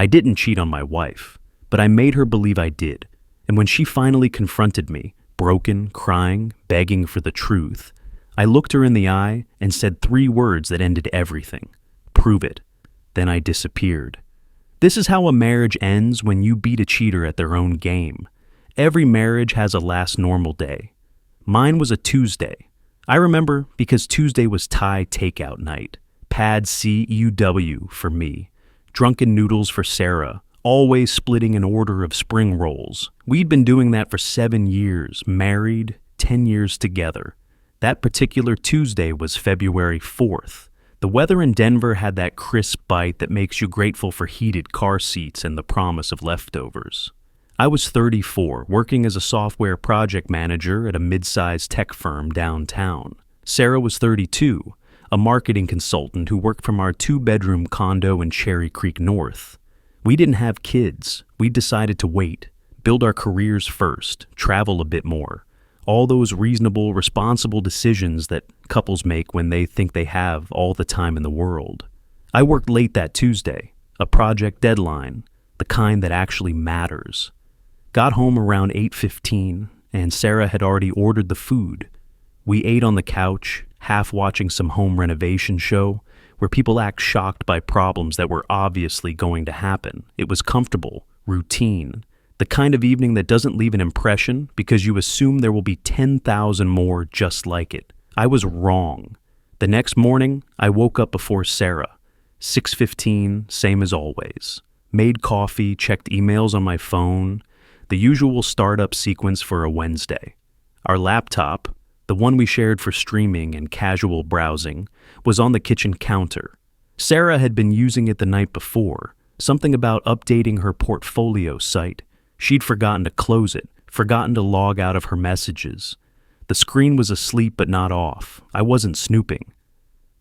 I didn't cheat on my wife, but I made her believe I did. And when she finally confronted me, broken, crying, begging for the truth, I looked her in the eye and said 3 words that ended everything. Prove it. Then I disappeared. This is how a marriage ends when you beat a cheater at their own game. Every marriage has a last normal day. Mine was a Tuesday. I remember because Tuesday was Thai takeout night. Pad CUW for me. Drunken noodles for Sarah. Always splitting an order of spring rolls. We'd been doing that for 7 years, married, 10 years together. That particular Tuesday was February 4th. The weather in Denver had that crisp bite that makes you grateful for heated car seats and the promise of leftovers. I was 34, working as a software project manager at a mid-sized tech firm downtown. Sarah was 32, a marketing consultant who worked from our 2-bedroom condo in Cherry Creek North. We didn't have kids. We decided to wait, build our careers first, travel a bit more. All those reasonable, responsible decisions that couples make when they think they have all the time in the world. I worked late that Tuesday, a project deadline, the kind that actually matters. Got home around 8:15, and Sarah had already ordered the food. We ate on the couch, half watching some home renovation show, where people act shocked by problems that were obviously going to happen. It was comfortable, routine, the kind of evening that doesn't leave an impression because you assume there will be 10,000 more just like it. I was wrong. The next morning, I woke up before Sarah. 6:15, same as always. Made coffee, checked emails on my phone, the usual startup sequence for a Wednesday. Our laptop, the one we shared for streaming and casual browsing, was on the kitchen counter. Sarah had been using it the night before, something about updating her portfolio site. She'd forgotten to close it, forgotten to log out of her messages. The screen was asleep but not off. I wasn't snooping.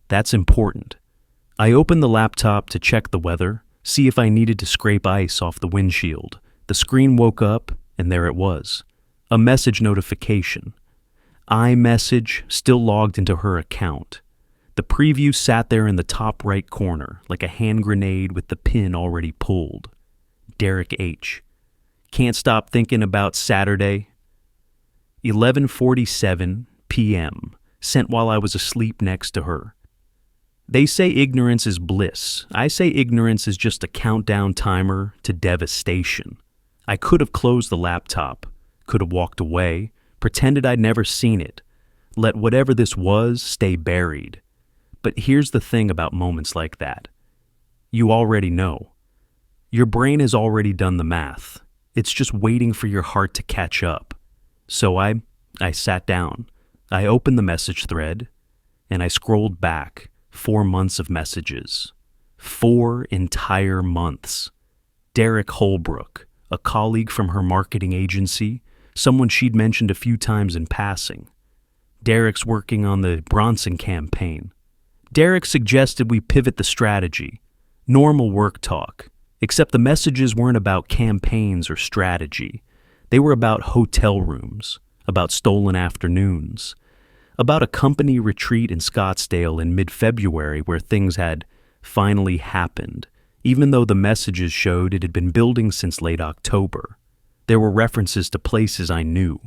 That's important. I opened the laptop to check the weather, see if I needed to scrape ice off the windshield. The screen woke up, and there it was. A message notification. iMessage still logged into her account. The preview sat there in the top right corner, like a hand grenade with the pin already pulled. Derek H. Can't stop thinking about Saturday. 11:47 p.m. Sent while I was asleep next to her. They say ignorance is bliss. I say ignorance is just a countdown timer to devastation. I could have closed the laptop, could have walked away, pretended I'd never seen it, let whatever this was stay buried. But here's the thing about moments like that. You already know. Your brain has already done the math. It's just waiting for your heart to catch up. So I sat down. I opened the message thread, and I scrolled back 4 months of messages. 4 entire months. Derek Holbrook, a colleague from her marketing agency, someone she'd mentioned a few times in passing. Derek's working on the Bronson campaign. Derek suggested we pivot the strategy. Normal work talk. Except the messages weren't about campaigns or strategy. They were about hotel rooms, about stolen afternoons, about a company retreat in Scottsdale in mid-February where things had finally happened, even though the messages showed it had been building since late October. There were references to places I knew.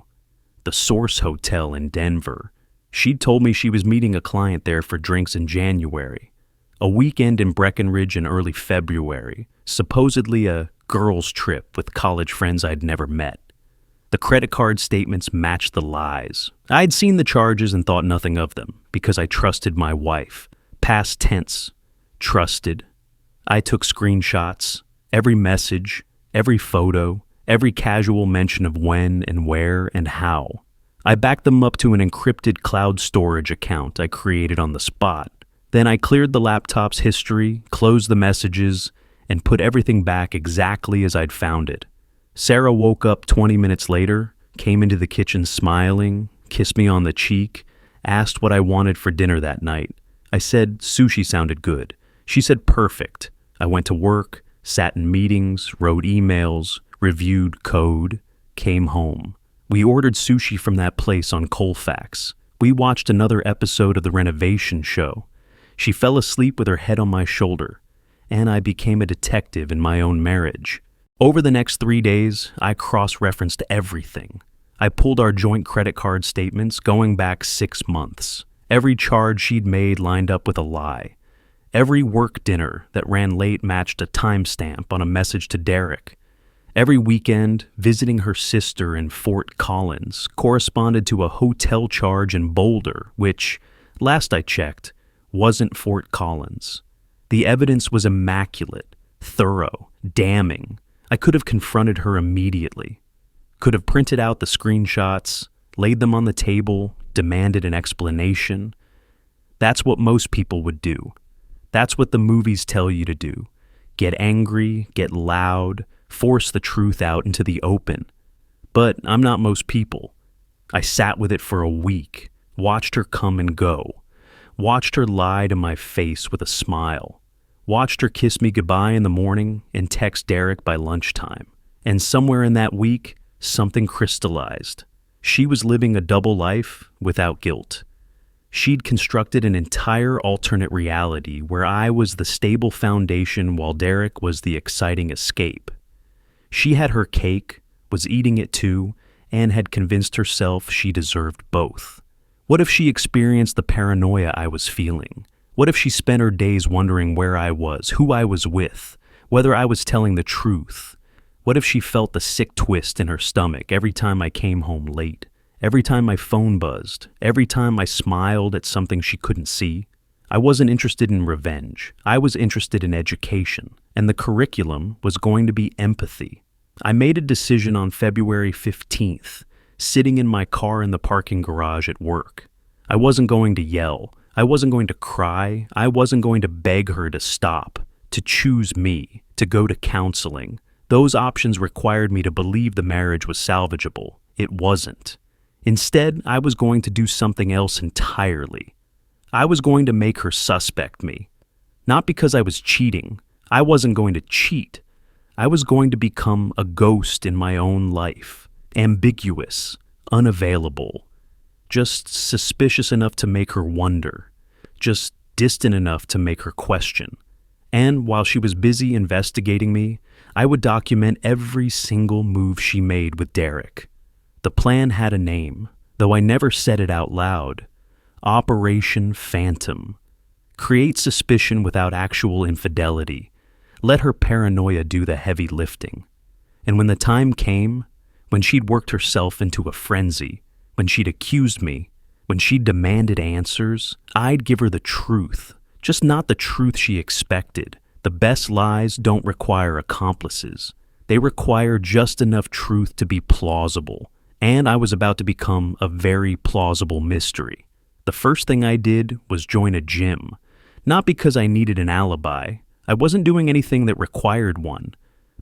The Source Hotel in Denver. She'd told me she was meeting a client there for drinks in January. A weekend in Breckenridge in early February, supposedly a girls' trip with college friends I'd never met. The credit card statements matched the lies. I'd seen the charges and thought nothing of them, because I trusted my wife. Past tense. Trusted. I took screenshots, every message, every photo, every casual mention of when and where and how. I backed them up to an encrypted cloud storage account I created on the spot. Then I cleared the laptop's history, closed the messages, and put everything back exactly as I'd found it. Sarah woke up 20 minutes later, came into the kitchen smiling, kissed me on the cheek, asked what I wanted for dinner that night. I said sushi sounded good. She said perfect. I went to work, sat in meetings, wrote emails, reviewed code, came home. We ordered sushi from that place on Colfax. We watched another episode of the renovation show. She fell asleep with her head on my shoulder. and I became a detective in my own marriage. Over the next 3 days, I cross-referenced everything. I pulled our joint credit card statements going back 6 months. Every charge she'd made lined up with a lie. Every work dinner that ran late matched a timestamp on a message to Derek. Every weekend, visiting her sister in Fort Collins corresponded to a hotel charge in Boulder, which, last I checked, wasn't Fort Collins. The evidence was immaculate, thorough, damning. I could have confronted her immediately. Could have printed out the screenshots, laid them on the table, demanded an explanation. That's what most people would do. That's what the movies tell you to do. Get angry, get loud, force the truth out into the open. But I'm not most people. I sat with it for a week, watched her come and go, watched her lie to my face with a smile, watched her kiss me goodbye in the morning and text Derek by lunchtime. And somewhere in that week, something crystallized. She was living a double life without guilt. She'd constructed an entire alternate reality where I was the stable foundation while Derek was the exciting escape. She had her cake, was eating it too, and had convinced herself she deserved both. What if she experienced the paranoia I was feeling? What if she spent her days wondering where I was, who I was with, whether I was telling the truth? What if she felt the sick twist in her stomach every time I came home late? Every time my phone buzzed, every time I smiled at something she couldn't see? I wasn't interested in revenge. I was interested in education, and the curriculum was going to be empathy. I made a decision on February 15th, sitting in my car in the parking garage at work. I wasn't going to yell. I wasn't going to cry. I wasn't going to beg her to stop, to choose me, to go to counseling. Those options required me to believe the marriage was salvageable. It wasn't. Instead, I was going to do something else entirely. I was going to make her suspect me. Not because I was cheating. I wasn't going to cheat. I was going to become a ghost in my own life. Ambiguous, unavailable. Just suspicious enough to make her wonder. Just distant enough to make her question. And while she was busy investigating me, I would document every single move she made with Derek. The plan had a name, though I never said it out loud. Operation Phantom. Create suspicion without actual infidelity. Let her paranoia do the heavy lifting. And when the time came, when she'd worked herself into a frenzy, when she'd accused me, when she demanded answers, I'd give her the truth, just not the truth she expected. The best lies don't require accomplices. They require just enough truth to be plausible. And I was about to become a very plausible mystery. The first thing I did was join a gym. Not because I needed an alibi. I wasn't doing anything that required one.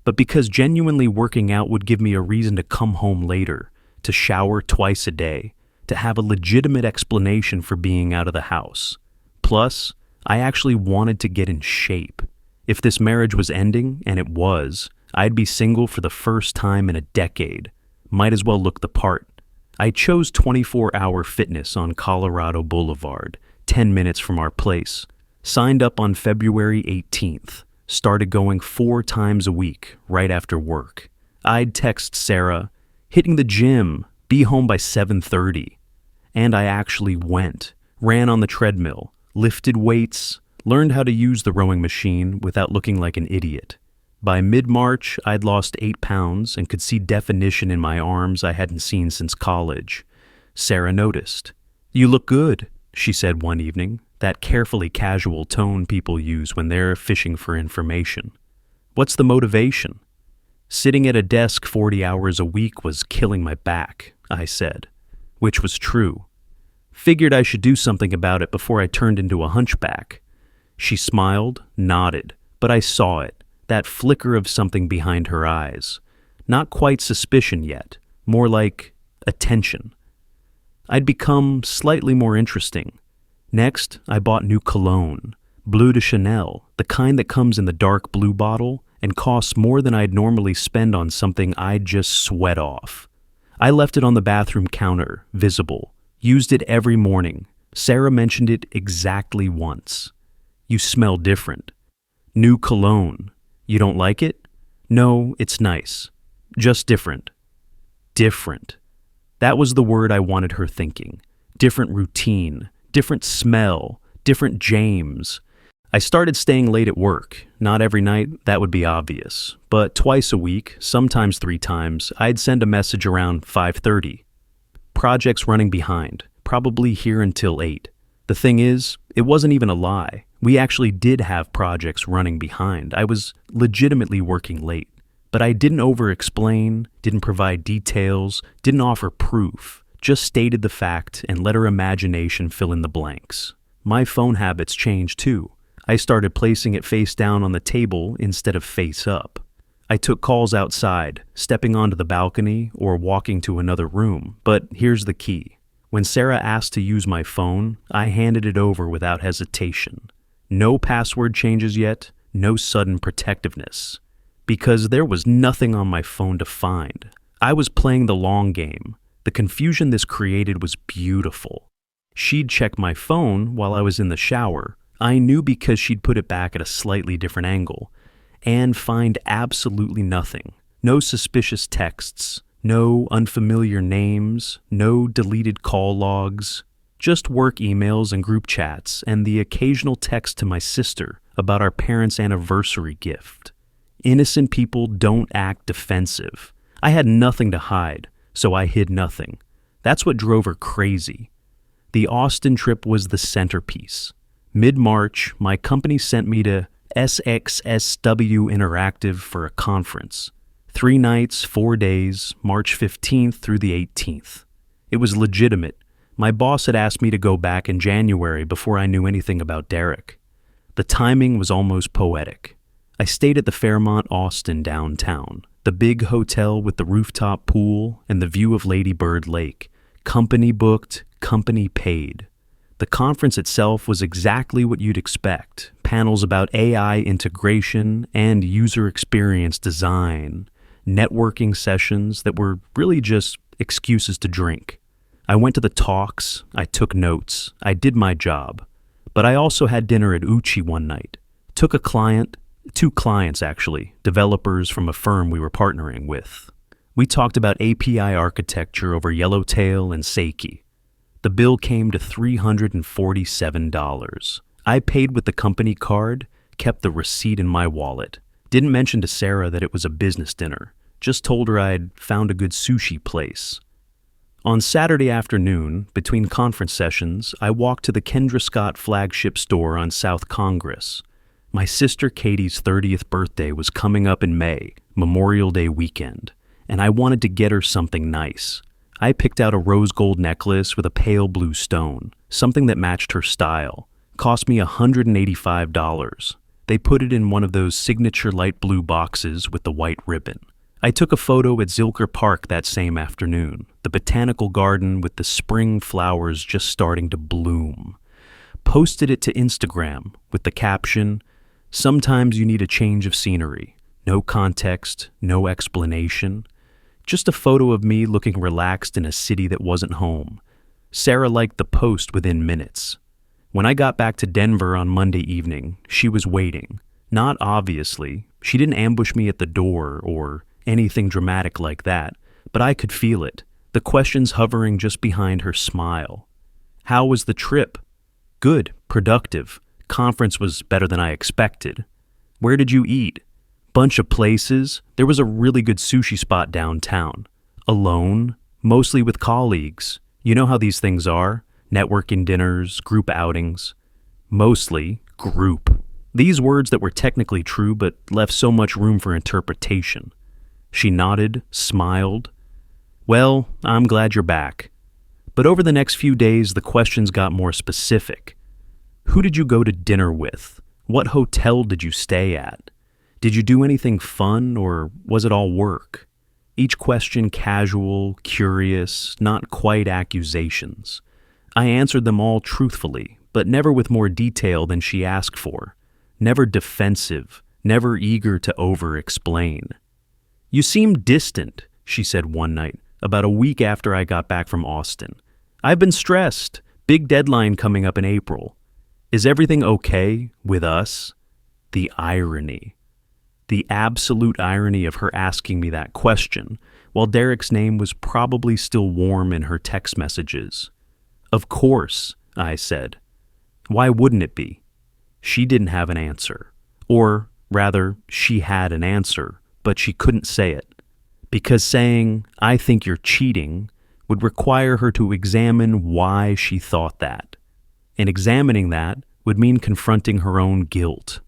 But because genuinely working out would give me a reason to come home later, to shower twice a day, to have a legitimate explanation for being out of the house. Plus, I actually wanted to get in shape. If this marriage was ending, and it was, I'd be single for the first time in a decade. Might as well look the part. I chose 24-hour fitness on Colorado Boulevard, 10 minutes from our place. Signed up on February 18th. Started going 4 times a week, right after work. I'd text Sarah, hitting the gym, be home by 7:30. And I actually went. Ran on the treadmill, lifted weights, learned how to use the rowing machine without looking like an idiot. By mid-March, I'd lost 8 pounds and could see definition in my arms I hadn't seen since college. Sarah noticed. "You look good," she said one evening, that carefully casual tone people use when they're fishing for information. "What's the motivation?" "Sitting at a desk 40 hours a week was killing my back," I said, which was true. Figured I should do something about it before I turned into a hunchback. She smiled, nodded, but I saw it. That flicker of something behind her eyes. Not quite suspicion yet, more like attention. I'd become slightly more interesting. Next, I bought new cologne, Bleu de Chanel, the kind that comes in the dark blue bottle and costs more than I'd normally spend on something I'd just sweat off. I left it on the bathroom counter, visible, used it every morning. Sarah mentioned it exactly once. "You smell different." New cologne. You don't like it? No, it's nice. Just different. Different. That was the word I wanted her thinking. Different routine, different smell, different James. I started staying late at work. Not every night, that would be obvious. But twice a week, sometimes 3 times, I'd send a message around 5:30. Projects running behind, probably here until 8. The thing is, it wasn't even a lie. We actually did have projects running behind. I was legitimately working late. But I didn't over-explain, didn't provide details, didn't offer proof. Just stated the fact and let her imagination fill in the blanks. My phone habits changed too. I started placing it face down on the table instead of face up. I took calls outside, stepping onto the balcony or walking to another room. But here's the key. When Sarah asked to use my phone, I handed it over without hesitation. No password changes yet, no sudden protectiveness. Because there was nothing on my phone to find. I was playing the long game. The confusion this created was beautiful. She'd check my phone while I was in the shower. I knew because she'd put it back at a slightly different angle. And find absolutely nothing. No suspicious texts. No unfamiliar names, no deleted call logs, just work emails and group chats, and the occasional text to my sister about our parents' anniversary gift. Innocent people don't act defensive. I had nothing to hide, so I hid nothing. That's what drove her crazy. The Austin trip was the centerpiece. Mid-March, my company sent me to SXSW Interactive for a conference. 3 nights, 4 days, March 15th through the 18th. It was legitimate. My boss had asked me to go back in January before I knew anything about Derek. The timing was almost poetic. I stayed at the Fairmont Austin downtown, the big hotel with the rooftop pool and the view of Lady Bird Lake. Company booked, company paid. The conference itself was exactly what you'd expect. Panels about AI integration and user experience design. Networking sessions that were really just excuses to drink. I went to the talks, I took notes, I did my job. But I also had dinner at Uchi one night. Took a client, 2 clients actually, developers from a firm we were partnering with. We talked about API architecture over Yellowtail and Seiki. The bill came to $347. I paid with the company card, kept the receipt in my wallet. Didn't mention to Sarah that it was a business dinner. Just told her I'd found a good sushi place. On Saturday afternoon, between conference sessions, I walked to the Kendra Scott flagship store on South Congress. My sister Katie's 30th birthday was coming up in May, Memorial Day weekend, and I wanted to get her something nice. I picked out a rose gold necklace with a pale blue stone, something that matched her style. Cost me $185. They put it in one of those signature light blue boxes with the white ribbon. I took a photo at Zilker Park that same afternoon, the botanical garden with the spring flowers just starting to bloom. Posted it to Instagram with the caption, "Sometimes you need a change of scenery. No context, no explanation. Just a photo of me looking relaxed in a city that wasn't home." Sarah liked the post within minutes. When I got back to Denver on Monday evening, she was waiting. Not obviously. She didn't ambush me at the door or anything dramatic like that, but I could feel it. The questions hovering just behind her smile. How was the trip? Good, productive. Conference was better than I expected. Where did you eat? Bunch of places. There was a really good sushi spot downtown. Alone, mostly with colleagues. You know how these things are. Networking dinners, group outings. Mostly group. These words that were technically true but left so much room for interpretation. She nodded, smiled. Well, I'm glad you're back. But over the next few days, the questions got more specific. Who did you go to dinner with? What hotel did you stay at? Did you do anything fun or was it all work? Each question casual, curious, not quite accusations. I answered them all truthfully, but never with more detail than she asked for. Never defensive, never eager to over-explain. You seem distant, she said one night, about a week after I got back from Austin. I've been stressed. Big deadline coming up in April. Is everything okay with us? The irony. The absolute irony of her asking me that question, while Derek's name was probably still warm in her text messages. Of course, I said. Why wouldn't it be? She didn't have an answer. Or, rather, she had an answer, but she couldn't say it. Because saying, "I think you're cheating," would require her to examine why she thought that. And examining that would mean confronting her own guilt.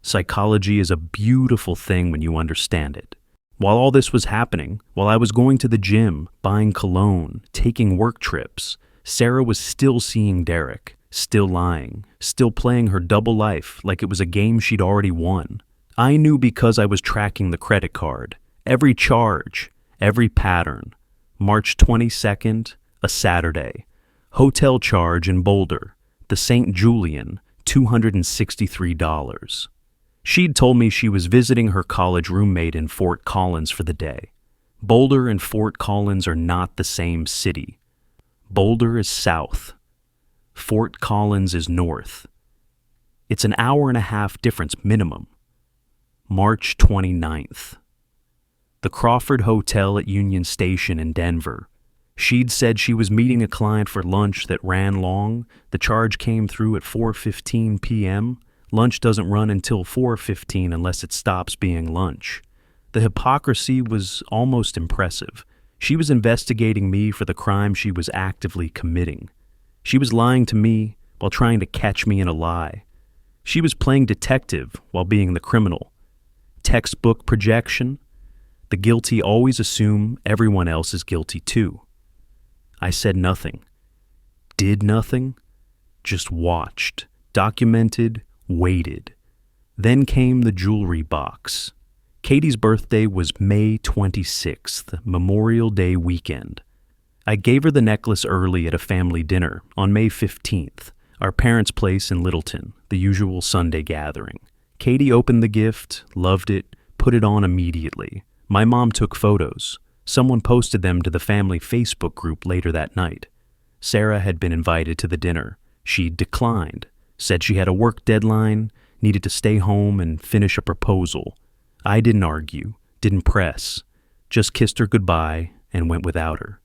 Psychology is a beautiful thing when you understand it. While all this was happening, while I was going to the gym, buying cologne, taking work trips, Sarah was still seeing Derek, still lying, still playing her double life like it was a game she'd already won. I knew because I was tracking the credit card, every charge, every pattern. March 22nd, a Saturday. Hotel charge in Boulder, the St. Julian, $263. She'd told me she was visiting her college roommate in Fort Collins for the day. Boulder and Fort Collins are not the same city. Boulder is south. Fort Collins is north. It's an hour-and-a-half difference minimum. March 29th. The Crawford Hotel at Union Station in Denver. She'd said she was meeting a client for lunch that ran long. The charge came through at 4:15 p.m. Lunch doesn't run until 4:15 unless it stops being lunch. The hypocrisy was almost impressive. She was investigating me for the crime she was actively committing. She was lying to me while trying to catch me in a lie. She was playing detective while being the criminal. Textbook projection. The guilty always assume everyone else is guilty too. I said nothing. Did nothing. Just watched, documented, waited. Then came the jewelry box. Katie's birthday was May 26th, Memorial Day weekend. I gave her the necklace early at a family dinner on May 15th, our parents' place in Littleton, the usual Sunday gathering. Katie opened the gift, loved it, put it on immediately. My mom took photos. Someone posted them to the family Facebook group later that night. Sarah had been invited to the dinner. She declined, said she had a work deadline, needed to stay home and finish a proposal. I didn't argue, didn't press, just kissed her goodbye and went without her.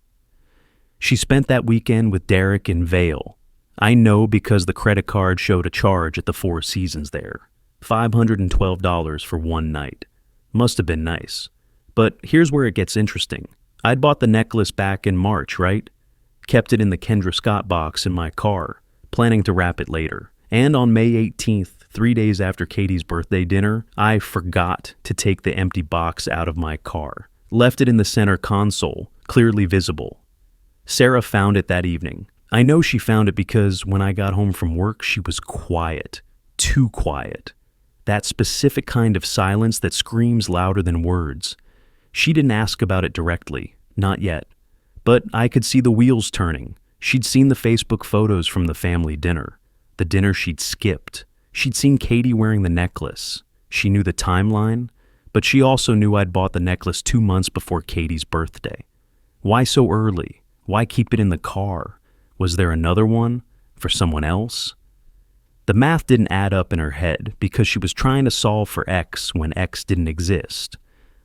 She spent that weekend with Derek in Vail. I know because the credit card showed a charge at the Four Seasons there. $512 for one night. Must have been nice. But here's where it gets interesting. I'd bought the necklace back in March, right? Kept it in the Kendra Scott box in my car, planning to wrap it later. And on May 18th, 3 days after Katie's birthday dinner, I forgot to take the empty box out of my car. Left it in the center console, clearly visible. Sarah found it that evening. I know she found it because when I got home from work, she was quiet. Too quiet. That specific kind of silence that screams louder than words. She didn't ask about it directly, not yet. But I could see the wheels turning. She'd seen the Facebook photos from the family dinner. The dinner she'd skipped. She'd seen Katie wearing the necklace. She knew the timeline, but she also knew I'd bought the necklace 2 months before Katie's birthday. Why so early? Why keep it in the car? Was there another one? For someone else? The math didn't add up in her head because she was trying to solve for X when X didn't exist.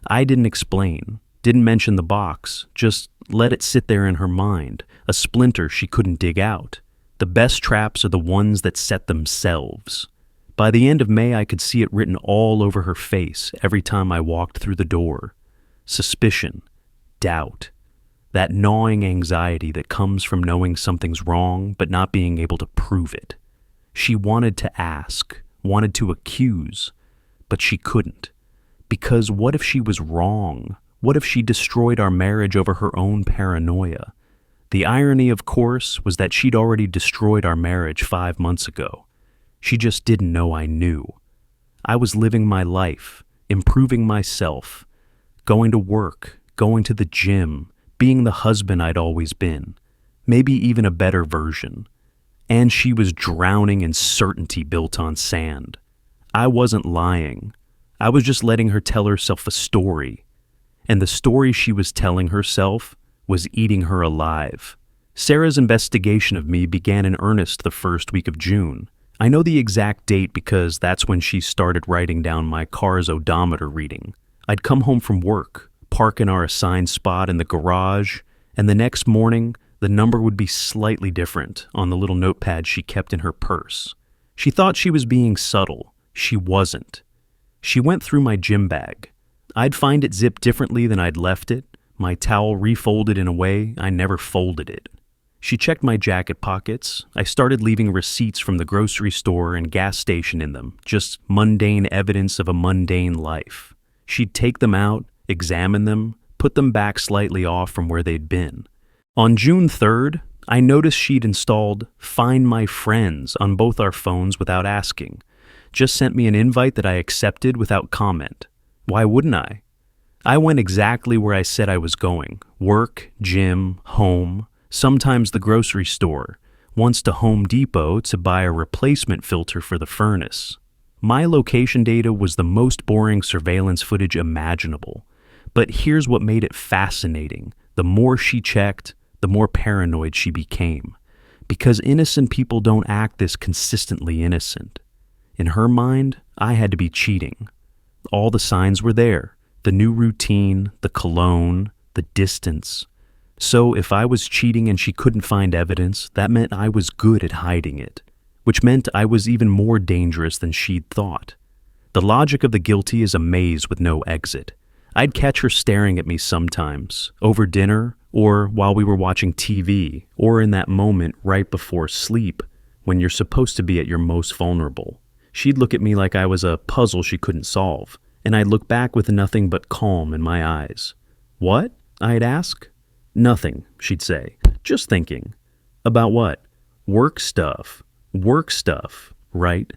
I didn't explain, didn't mention the box, just let it sit there in her mind, a splinter she couldn't dig out. The best traps are the ones that set themselves. By the end of May, I could see it written all over her face every time I walked through the door. Suspicion, doubt, that gnawing anxiety that comes from knowing something's wrong but not being able to prove it. She wanted to ask, wanted to accuse, but she couldn't. Because what if she was wrong? What if she destroyed our marriage over her own paranoia? The irony, of course, was that she'd already destroyed our marriage 5 months ago. She just didn't know I knew. I was living my life, improving myself, going to work, going to the gym, being the husband I'd always been, maybe even a better version. And she was drowning in certainty built on sand. I wasn't lying. I was just letting her tell herself a story. And the story she was telling herself was eating her alive. Sarah's investigation of me began in earnest the first week of June. I know the exact date because that's when she started writing down my car's odometer reading. I'd come home from work, park in our assigned spot in the garage, and the next morning, the number would be slightly different on the little notepad she kept in her purse. She thought she was being subtle. She wasn't. She went through my gym bag. I'd find it zipped differently than I'd left it, my towel refolded in a way I never folded it. She checked my jacket pockets. I started leaving receipts from the grocery store and gas station in them, just mundane evidence of a mundane life. She'd take them out, examine them, put them back slightly off from where they'd been. On June 3rd, I noticed she'd installed Find My Friends on both our phones without asking. Just sent me an invite that I accepted without comment. Why wouldn't I? I went exactly where I said I was going. Work, gym, home, sometimes the grocery store, once to Home Depot to buy a replacement filter for the furnace. My location data was the most boring surveillance footage imaginable. But here's what made it fascinating. The more she checked, the more paranoid she became. Because innocent people don't act this consistently innocent. In her mind, I had to be cheating. All the signs were there. The new routine, the cologne, the distance. So if I was cheating and she couldn't find evidence, that meant I was good at hiding it, which meant I was even more dangerous than she'd thought. The logic of the guilty is a maze with no exit. I'd catch her staring at me sometimes, over dinner, or while we were watching TV, or in that moment right before sleep, when you're supposed to be at your most vulnerable. She'd look at me like I was a puzzle she couldn't solve, and I'd look back with nothing but calm in my eyes. "What?" I'd ask. "Nothing," she'd say. "Just thinking." "About what?" "Work stuff." "Work stuff, right?"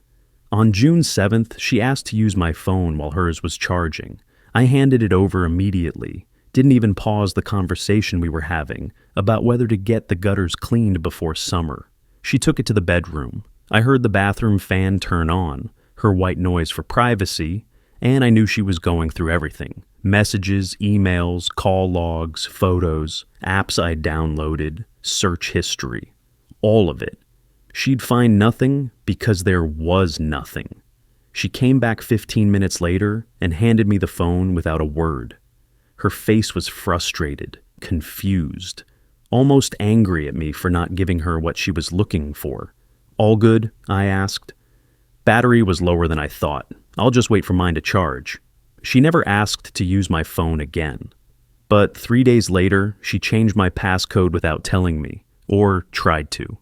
On June 7th, she asked to use my phone while hers was charging. I handed it over immediately. Didn't even pause the conversation we were having about whether to get the gutters cleaned before summer. She took it to the bedroom. I heard the bathroom fan turn on, her white noise for privacy, and I knew she was going through everything. Messages, emails, call logs, photos, apps I'd downloaded, search history. All of it. She'd find nothing because there was nothing. She came back 15 minutes later and handed me the phone without a word. Her face was frustrated, confused, almost angry at me for not giving her what she was looking for. "All good?" I asked. "Battery was lower than I thought. I'll just wait for mine to charge." She never asked to use my phone again. But 3 days later, she changed my passcode without telling me, or tried to.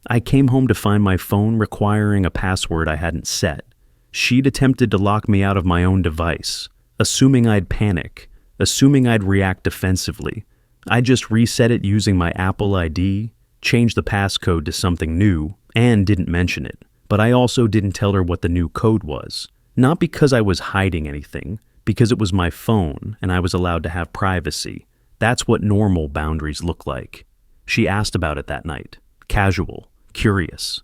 I came home to find my phone requiring a password I hadn't set. She'd attempted to lock me out of my own device, assuming I'd panic, assuming I'd react defensively. I just reset it using my Apple ID, changed the passcode to something new, and didn't mention it. But I also didn't tell her what the new code was. Not because I was hiding anything, because it was my phone and I was allowed to have privacy. That's what normal boundaries look like. She asked about it that night. Casual, curious.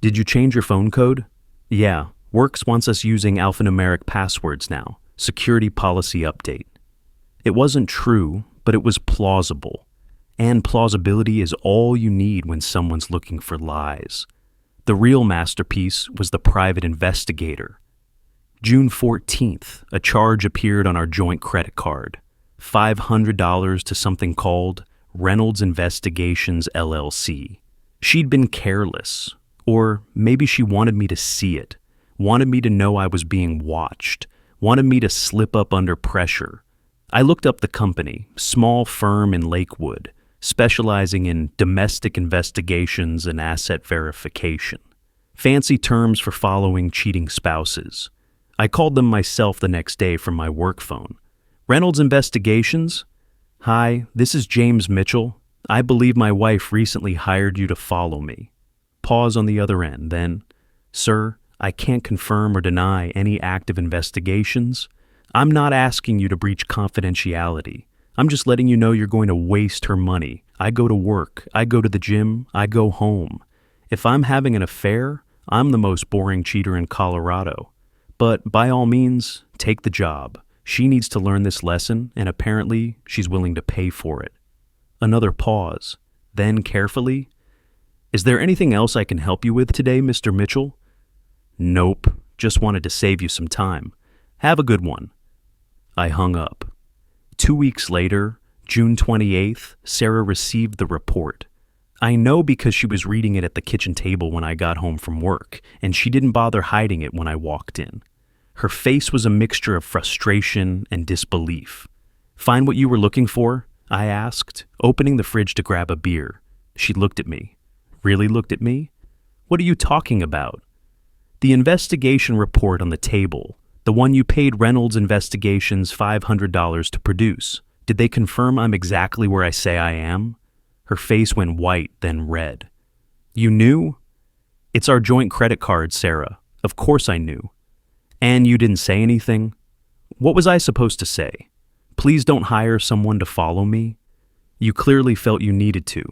"Did you change your phone code?" "Yeah, Works wants us using alphanumeric passwords now. Security policy update." It wasn't true, but it was plausible. And plausibility is all you need when someone's looking for lies. The real masterpiece was the private investigator. June 14th, a charge appeared on our joint credit card. $500 to something called Reynolds Investigations, LLC. She'd been careless, or maybe she wanted me to see it, wanted me to know I was being watched, wanted me to slip up under pressure. I looked up the company, small firm in Lakewood, specializing in domestic investigations and asset verification. Fancy terms for following cheating spouses. I called them myself the next day from my work phone. "Reynolds Investigations? Hi, this is James Mitchell. I believe my wife recently hired you to follow me." Pause on the other end, then, "Sir, I can't confirm or deny any active investigations. I'm not asking you to breach confidentiality. I'm just letting you know you're going to waste her money. I go to work, I go to the gym, I go home. If I'm having an affair, I'm the most boring cheater in Colorado. But by all means, take the job. She needs to learn this lesson, and apparently she's willing to pay for it." Another pause. Then carefully, Is there anything else I can help you with today, Mr. Mitchell? Nope, just wanted to save you some time. Have a good one. I hung up. 2 weeks later, June 28th, Sarah received the report. I know because she was reading it at the kitchen table when I got home from work, and she didn't bother hiding it when I walked in. Her face was a mixture of frustration and disbelief. Find what you were looking for? I asked, opening the fridge to grab a beer. She looked at me. Really looked at me? What are you talking about? The investigation report on the table, the one you paid Reynolds Investigations $500 to produce. Did they confirm I'm exactly where I say I am? Her face went white, then red. You knew? It's our joint credit card, Sarah. Of course I knew. And you didn't say anything? What was I supposed to say? Please don't hire someone to follow me? You clearly felt you needed to,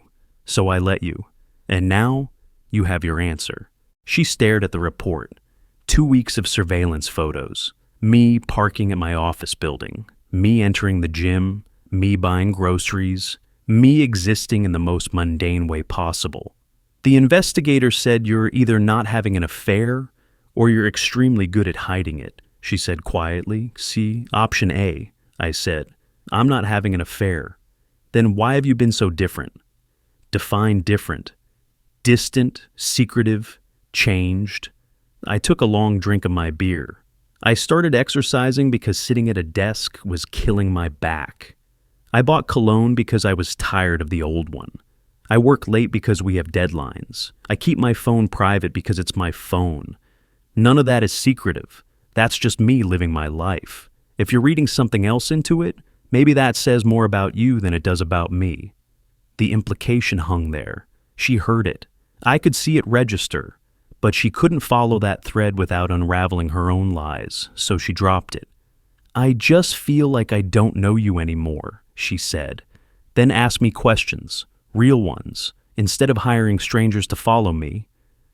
so I let you. And now, you have your answer. She stared at the report. 2 weeks of surveillance photos. Me parking at my office building. Me entering the gym. Me buying groceries. Me existing in the most mundane way possible. The investigator said you're either not having an affair or you're extremely good at hiding it, she said quietly. See, option A, I said. I'm not having an affair. Then why have you been so different? Define different. Distant, secretive, changed. I took a long drink of my beer. I started exercising because sitting at a desk was killing my back. I bought cologne because I was tired of the old one. I work late because we have deadlines. I keep my phone private because it's my phone. None of that is secretive. That's just me living my life. If you're reading something else into it, maybe that says more about you than it does about me. The implication hung there. She heard it. I could see it register, but she couldn't follow that thread without unraveling her own lies, so she dropped it. I just feel like I don't know you anymore, she said, then asked me questions, real ones, instead of hiring strangers to follow me.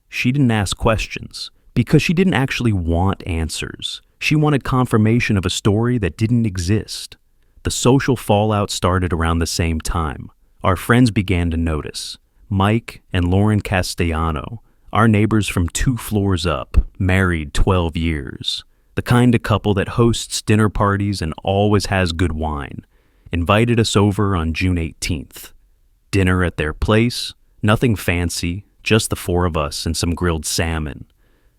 She didn't ask questions because she didn't actually want answers. She wanted confirmation of a story that didn't exist. The social fallout started around the same time. Our friends began to notice. Mike and Lauren Castellano, our neighbors from 2 floors up, married 12 years. The kind of couple that hosts dinner parties and always has good wine, invited us over on June 18th. Dinner at their place, nothing fancy, just the 4 of us and some grilled salmon.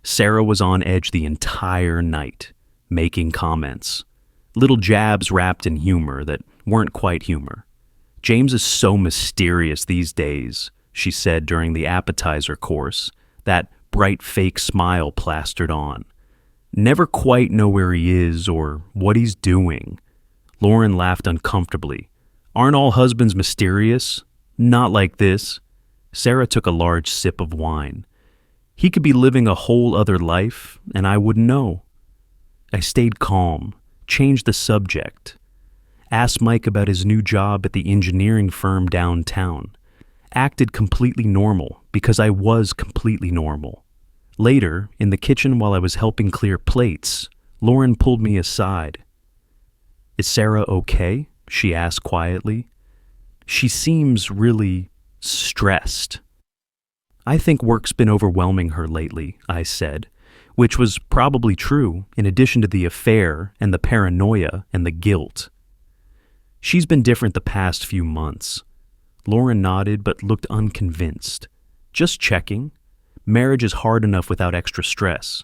Sarah was on edge the entire night, making comments. Little jabs wrapped in humor that weren't quite humor. James is so mysterious these days, she said during the appetizer course, that bright fake smile plastered on. Never quite know where he is or what he's doing. Lauren laughed uncomfortably. Aren't all husbands mysterious? Not like this. Sarah took a large sip of wine. He could be living a whole other life, and I wouldn't know. I stayed calm, changed the subject. Asked Mike about his new job at the engineering firm downtown. Acted completely normal because I was completely normal. Later, in the kitchen while I was helping clear plates, Lauren pulled me aside. Is Sarah okay? She asked quietly. She seems really stressed. I think work's been overwhelming her lately, I said, which was probably true in addition to the affair and the paranoia and the guilt. She's been different the past few months. Lauren nodded but looked unconvinced. Just checking. Marriage is hard enough without extra stress.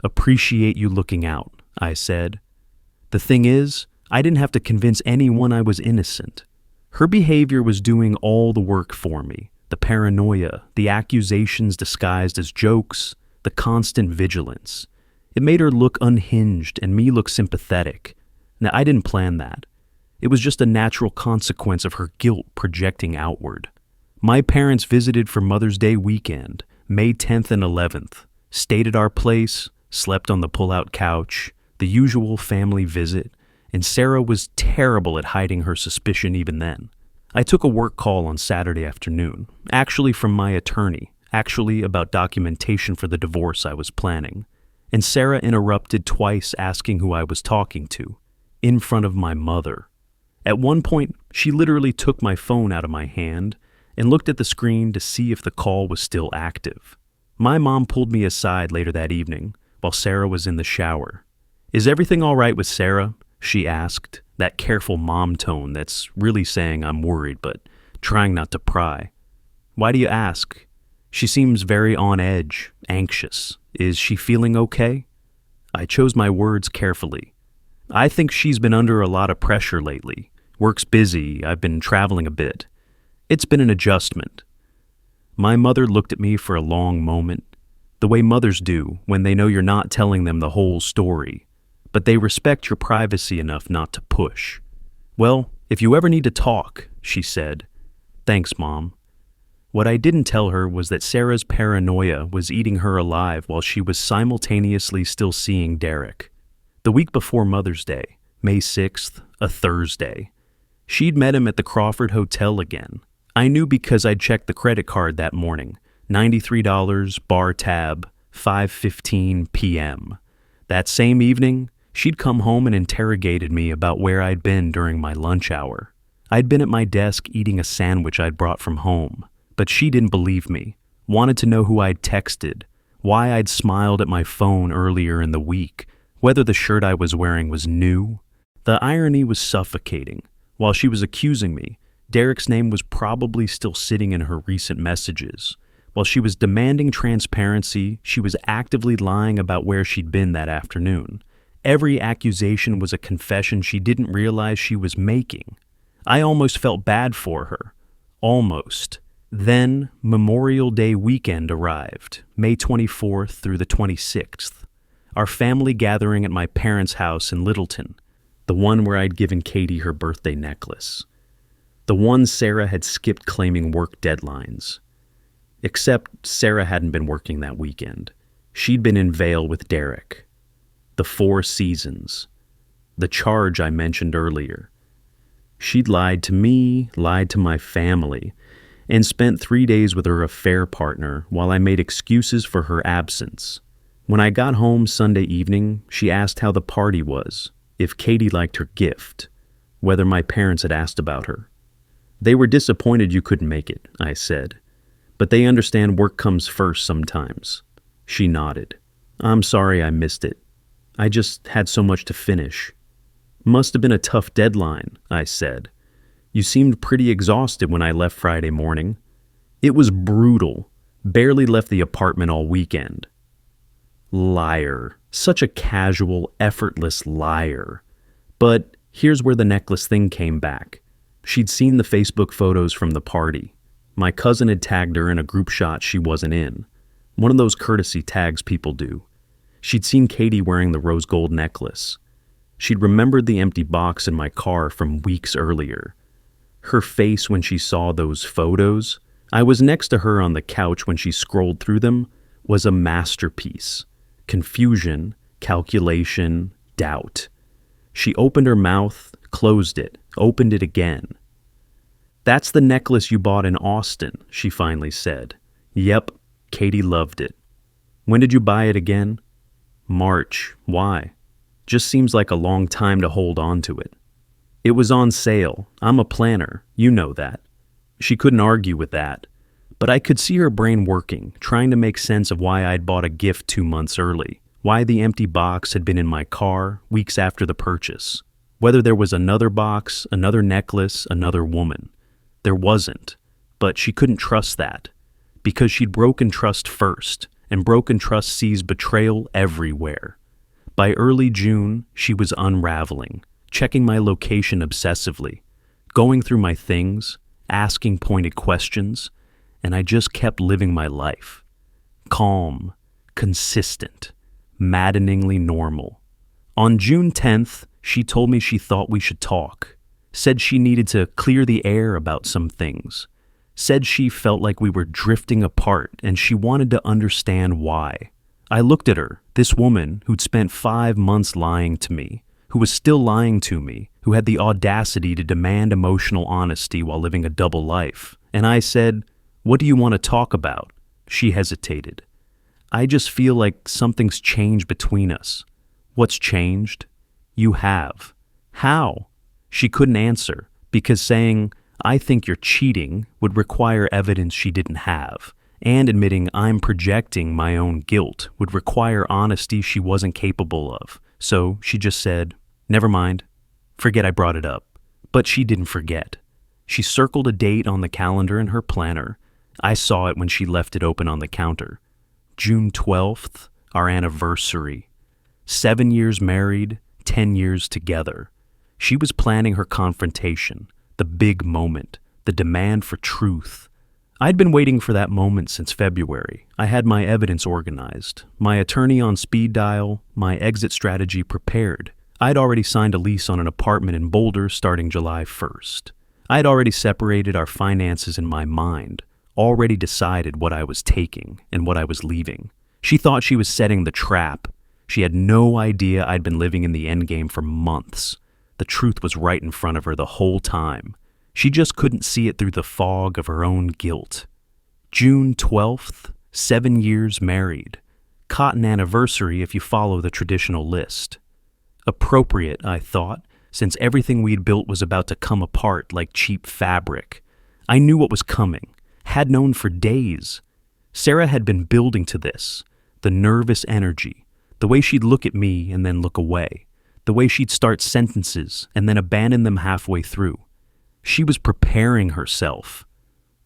Appreciate you looking out, I said. The thing is, I didn't have to convince anyone I was innocent. Her behavior was doing all the work for me. The paranoia, the accusations disguised as jokes, the constant vigilance. It made her look unhinged and me look sympathetic. Now, I didn't plan that. It was just a natural consequence of her guilt projecting outward. My parents visited for Mother's Day weekend, May 10th and 11th, stayed at our place, slept on the pull-out couch, the usual family visit, and Sarah was terrible at hiding her suspicion even then. I took a work call on Saturday afternoon, actually from my attorney, actually about documentation for the divorce I was planning, and Sarah interrupted twice asking who I was talking to, in front of my mother. At one point, she literally took my phone out of my hand and looked at the screen to see if the call was still active. My mom pulled me aside later that evening while Sarah was in the shower. "Is everything all right with Sarah?" she asked, that careful mom tone that's really saying I'm worried but trying not to pry. "Why do you ask?" "She seems very on edge, anxious. Is she feeling okay?" I chose my words carefully. "I think she's been under a lot of pressure lately. Work's busy, I've been traveling a bit. It's been an adjustment." My mother looked at me for a long moment, the way mothers do when they know you're not telling them the whole story, but they respect your privacy enough not to push. "Well, if you ever need to talk," she said. "Thanks, Mom." What I didn't tell her was that Sarah's paranoia was eating her alive while she was simultaneously still seeing Derek. The week before Mother's Day, May 6th, a Thursday, she'd met him at the Crawford Hotel again. I knew because I'd checked the credit card that morning. $93, bar tab, 5:15 p.m. That same evening, she'd come home and interrogated me about where I'd been during my lunch hour. I'd been at my desk eating a sandwich I'd brought from home, but she didn't believe me, wanted to know who I'd texted, why I'd smiled at my phone earlier in the week, whether the shirt I was wearing was new. The irony was suffocating. While she was accusing me, Derek's name was probably still sitting in her recent messages. While she was demanding transparency, she was actively lying about where she'd been that afternoon. Every accusation was a confession she didn't realize she was making. I almost felt bad for her. Almost. Then, Memorial Day weekend arrived, May 24th through the 26th. Our family gathering at my parents' house in Littleton, the one where I'd given Katie her birthday necklace. The one Sarah had skipped claiming work deadlines. Except Sarah hadn't been working that weekend. She'd been in Vail with Derek. The Four Seasons. The charge I mentioned earlier. She'd lied to me, lied to my family, and spent 3 days with her affair partner while I made excuses for her absence. When I got home Sunday evening, she asked how the party was, if Katie liked her gift, whether my parents had asked about her. "They were disappointed you couldn't make it," I said, "but they understand work comes first sometimes." She nodded. "I'm sorry I missed it. I just had so much to finish." "Must have been a tough deadline," I said. "You seemed pretty exhausted when I left Friday morning." "It was brutal. Barely left the apartment all weekend." Liar. Such a casual, effortless liar. But here's where the necklace thing came back. She'd seen the Facebook photos from the party. My cousin had tagged her in a group shot she wasn't in. One of those courtesy tags people do. She'd seen Katie wearing the rose gold necklace. She'd remembered the empty box in my car from weeks earlier. Her face when she saw those photos, I was next to her on the couch when she scrolled through them, was a masterpiece. Confusion, calculation, doubt. She opened her mouth, closed it, opened it again. "That's the necklace you bought in Austin," she finally said. "Yep, Katie loved it." "When did you buy it again?" "March. Why?" "Just seems like a long time to hold on to it." "It was on sale. I'm a planner. You know that." She couldn't argue with that. But I could see her brain working, trying to make sense of why I'd bought a gift 2 months early, why the empty box had been in my car weeks after the purchase, whether there was another box, another necklace, another woman. There wasn't, but she couldn't trust that, because she'd broken trust first, and broken trust sees betrayal everywhere. By early June, she was unraveling, checking my location obsessively, going through my things, asking pointed questions, and I just kept living my life. Calm, consistent, maddeningly normal. On June 10th, she told me she thought we should talk, said she needed to clear the air about some things, said she felt like we were drifting apart and she wanted to understand why. I looked at her, this woman who'd spent 5 months lying to me, who was still lying to me, who had the audacity to demand emotional honesty while living a double life, and I said, "What do you want to talk about?" She hesitated. "I just feel like something's changed between us." "What's changed?" "You have." "How?" She couldn't answer, because saying, I think you're cheating would require evidence she didn't have, and admitting I'm projecting my own guilt would require honesty she wasn't capable of. So she just said, "Never mind. Forget I brought it up." But she didn't forget. She circled a date on the calendar in her planner. I saw it when she left it open on the counter. June 12th, our anniversary. 7 years married, 10 years together. She was planning her confrontation, the big moment, the demand for truth. I'd been waiting for that moment since February. I had my evidence organized, my attorney on speed dial, my exit strategy prepared. I'd already signed a lease on an apartment in Boulder starting July 1st. I'd already separated our finances in my mind, already decided what I was taking and what I was leaving. She thought she was setting the trap. She had no idea I'd been living in the endgame for months. The truth was right in front of her the whole time. She just couldn't see it through the fog of her own guilt. June 12th, 7 years married. Cotton anniversary if you follow the traditional list. Appropriate, I thought, since everything we'd built was about to come apart like cheap fabric. I knew what was coming, had known for days. Sarah had been building to this, the nervous energy, the way she'd look at me and then look away, the way she'd start sentences and then abandon them halfway through. She was preparing herself,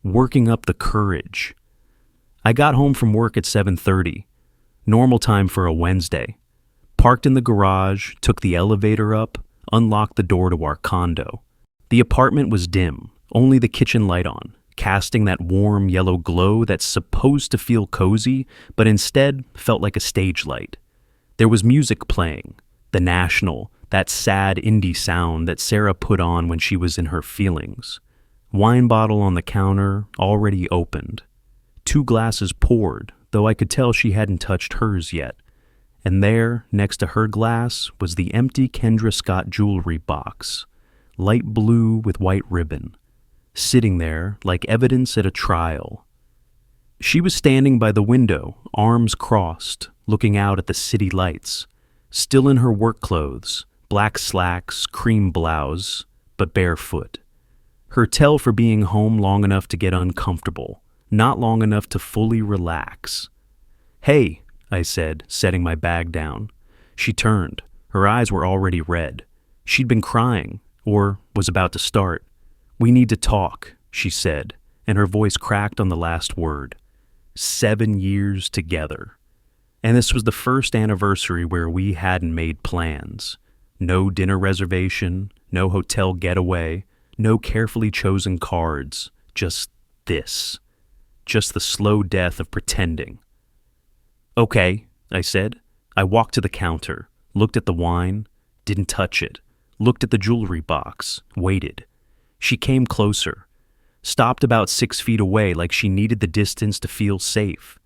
working up the courage. I got home from work at 7:30, normal time for a Wednesday. Parked in the garage, took the elevator up, unlocked the door to our condo. The apartment was dim, only the kitchen light on, casting that warm yellow glow that's supposed to feel cozy, but instead felt like a stage light. There was music playing, the National, that sad indie sound that Sarah put on when she was in her feelings. Wine bottle on the counter, already opened. 2 glasses poured, though I could tell she hadn't touched hers yet. And there, next to her glass, was the empty Kendra Scott jewelry box, light blue with white ribbon, sitting there like evidence at a trial. She was standing by the window, arms crossed, looking out at the city lights, still in her work clothes, black slacks, cream blouse, but barefoot. Her tell for being home long enough to get uncomfortable, not long enough to fully relax. "Hey," I said, setting my bag down. She turned. Her eyes were already red. She'd been crying, or was about to start. "We need to talk," she said, and her voice cracked on the last word. 7 years together. And this was the first anniversary where we hadn't made plans. No dinner reservation, no hotel getaway, no carefully chosen cards. Just this. Just the slow death of pretending. "Okay," I said. I walked to the counter, looked at the wine, didn't touch it, looked at the jewelry box, waited. She came closer, stopped about 6 feet away like she needed the distance to feel safe.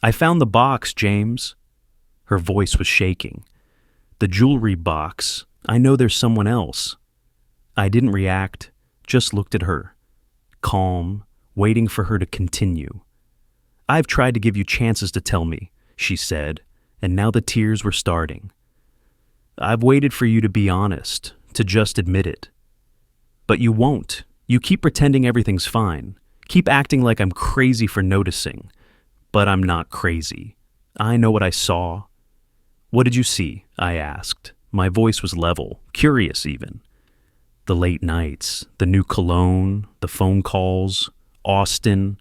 "I found the box, James." Her voice was shaking. "The jewelry box. I know there's someone else." I didn't react, just looked at her, calm, waiting for her to continue. "I've tried to give you chances to tell me," she said, and now the tears were starting. "I've waited for you to be honest, to just admit it. But you won't. You keep pretending everything's fine, keep acting like I'm crazy for noticing. But I'm not crazy. I know what I saw." "What did you see?" I asked. My voice was level, curious even. "The late nights, the new cologne, the phone calls, Austin,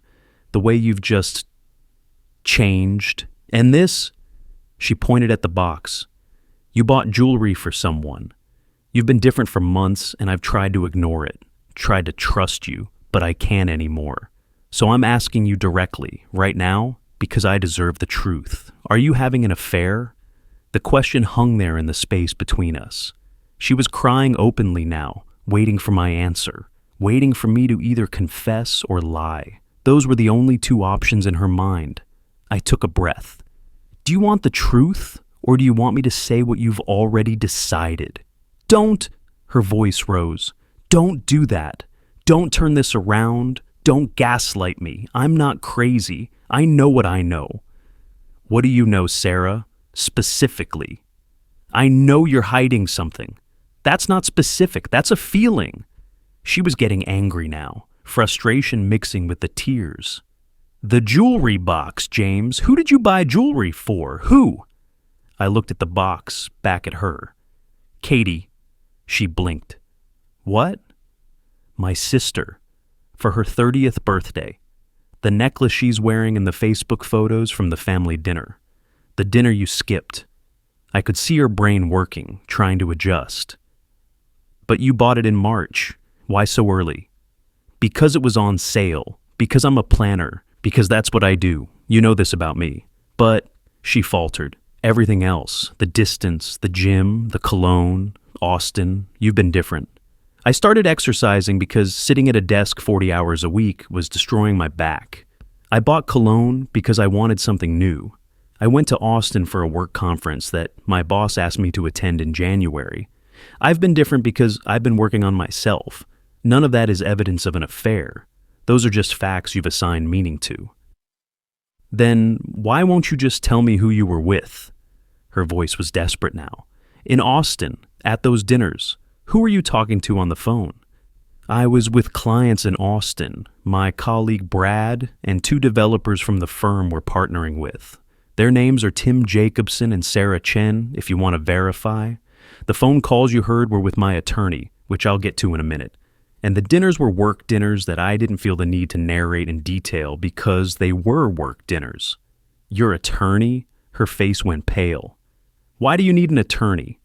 the way you've just changed. And this," she pointed at the box. "You bought jewelry for someone. You've been different for months, and I've tried to ignore it, tried to trust you, but I can't anymore. So I'm asking you directly, right now, because I deserve the truth. Are you having an affair?" The question hung there in the space between us. She was crying openly now, waiting for my answer, waiting for me to either confess or lie. Those were the only 2 options in her mind. I took a breath. "Do you want the truth, or do you want me to say what you've already decided?" "Don't," her voice rose. "Don't do that. Don't turn this around. Don't gaslight me. I'm not crazy. I know what I know." "What do you know, Sarah? Specifically?" "I know you're hiding something." "That's not specific. That's a feeling." She was getting angry now, frustration mixing with the tears. "The jewelry box, James. Who did you buy jewelry for? Who?" I looked at the box, back at her. "Katie." She blinked. "What?" "My sister. For her 30th birthday. The necklace she's wearing in the Facebook photos from the family dinner. The dinner you skipped." I could see her brain working, trying to adjust. "But you bought it in March. Why so early?" "Because it was on sale. Because I'm a planner. Because that's what I do. You know this about me." "But," she faltered, "everything else, the distance, the gym, the cologne, Austin, you've been different." I started exercising because sitting at a desk 40 hours a week was destroying my back. I bought cologne because I wanted something new. I went to Austin for a work conference that my boss asked me to attend in January. I've been different because I've been working on myself. None of that is evidence of an affair. Those are just facts you've assigned meaning to. "Then why won't you just tell me who you were with?" Her voice was desperate now. "In Austin, at those dinners. Who were you talking to on the phone?" "I was with clients in Austin, my colleague Brad, and 2 developers from the firm we're partnering with. Their names are Tim Jacobson and Sarah Chen, if you want to verify. The phone calls you heard were with my attorney, which I'll get to in a minute. And the dinners were work dinners that I didn't feel the need to narrate in detail because they were work dinners." "Your attorney?" Her face went pale. "Why do you need an attorney?"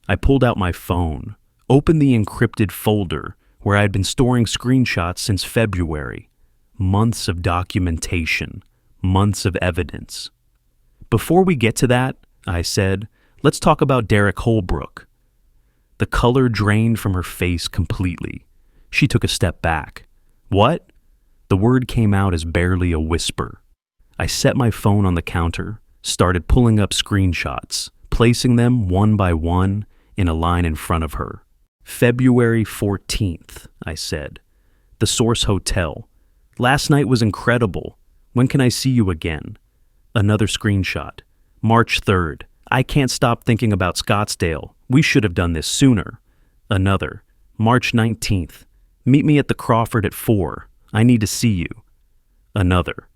I pulled out my phone, opened the encrypted folder where I had been storing screenshots since February. Months of documentation, months of evidence. "Before we get to that," I said, "let's talk about Derek Holbrook." The color drained from her face completely. She took a step back. "What?" The word came out as barely a whisper. I set my phone on the counter, started pulling up screenshots, placing them one by one in a line in front of her. "February 14th, I said. "The Source Hotel. Last night was incredible. When can I see you again?" Another screenshot. "March 3rd. I can't stop thinking about Scottsdale. We should have done this sooner." Another. "March 19th. Meet me at the Crawford at 4. I need to see you." Another.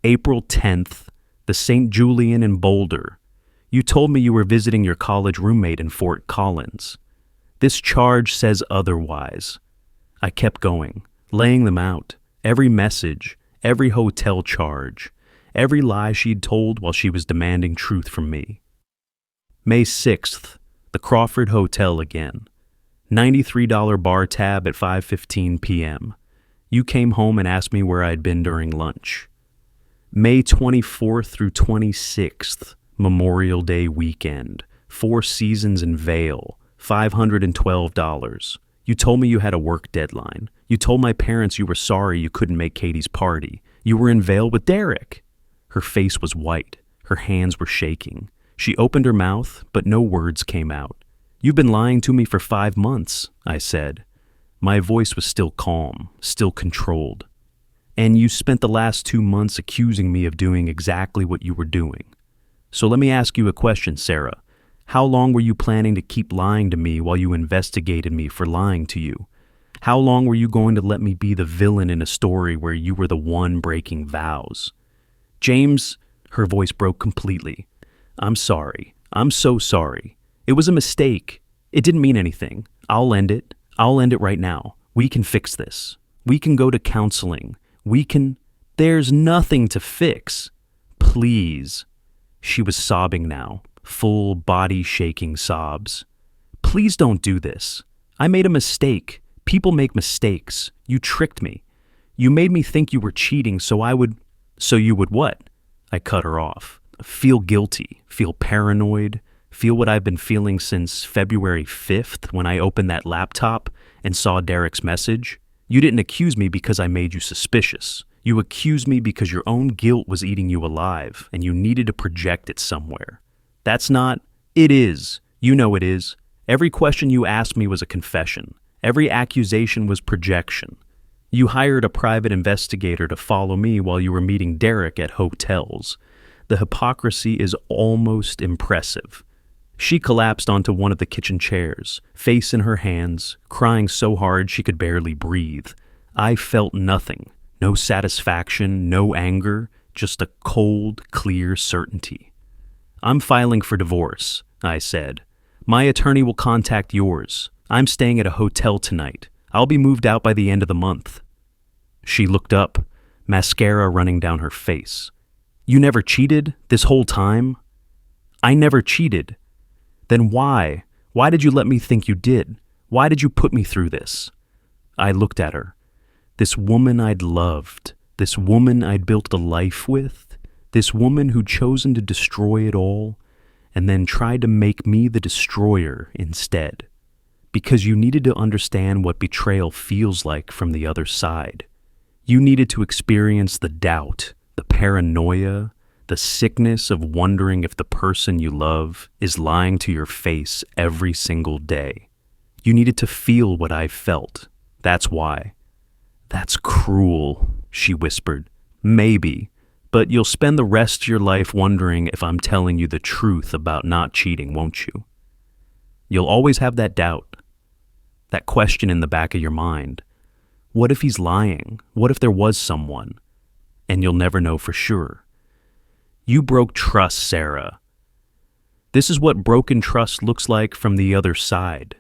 "April 10th. The St. Julian in Boulder. You told me you were visiting your college roommate in Fort Collins. This charge says otherwise." I kept going, laying them out. Every message, every hotel charge, every lie she'd told while she was demanding truth from me. "May 6th. The Crawford Hotel again. $93 bar tab at 5:15 p.m. You came home and asked me where I'd been during lunch." "May 24th through 26th. Memorial Day weekend. 4 Seasons in Vail. $512. You told me you had a work deadline. You told my parents you were sorry you couldn't make Katie's party. You were in Vail with Derek." Her face was white. Her hands were shaking. She opened her mouth, but no words came out. "You've been lying to me for 5 months, I said. My voice was still calm, still controlled. "And you spent the last 2 months accusing me of doing exactly what you were doing. So let me ask you a question, Sarah. How long were you planning to keep lying to me while you investigated me for lying to you? How long were you going to let me be the villain in a story where you were the one breaking vows?" "James," her voice broke completely. "I'm sorry. I'm so sorry. It was a mistake. It didn't mean anything. I'll end it. I'll end it right now. We can fix this. We can go to counseling. There's nothing to fix. Please." She was sobbing now, full body-shaking sobs. "Please don't do this. I made a mistake. People make mistakes. You tricked me. You made me think you were cheating so you would what?" I cut her off. "Feel guilty, feel paranoid, feel what I've been feeling since February 5th when I opened that laptop and saw Derek's message. You didn't accuse me because I made you suspicious. You accused me because your own guilt was eating you alive and you needed to project it somewhere. That's not... It is. You know it is. Every question you asked me was a confession. Every accusation was projection. You hired a private investigator to follow me while you were meeting Derek at hotels. The hypocrisy is almost impressive. She collapsed onto one of the kitchen chairs, face in her hands, crying so hard she could barely breathe. I felt nothing. No satisfaction, no anger, just a cold, clear certainty. "I'm filing for divorce," I said. "My attorney will contact yours. I'm staying at a hotel tonight. I'll be moved out by the end of the month." She looked up, mascara running down her face. "You never cheated this whole time?" "I never cheated." "Then why? Why did you let me think you did? Why did you put me through this?" I looked at her. This woman I'd loved, this woman I'd built a life with, this woman who'd chosen to destroy it all, and then tried to make me the destroyer instead. Because you needed to understand what betrayal feels like from the other side. You needed to experience the doubt, the paranoia, the sickness of wondering if the person you love is lying to your face every single day. You needed to feel what I felt. That's why. "That's cruel," she whispered. "Maybe, but you'll spend the rest of your life wondering if I'm telling you the truth about not cheating, won't you? You'll always have that doubt, that question in the back of your mind. What if he's lying? What if there was someone? And you'll never know for sure. You broke trust, Sarah. This is what broken trust looks like from the other side.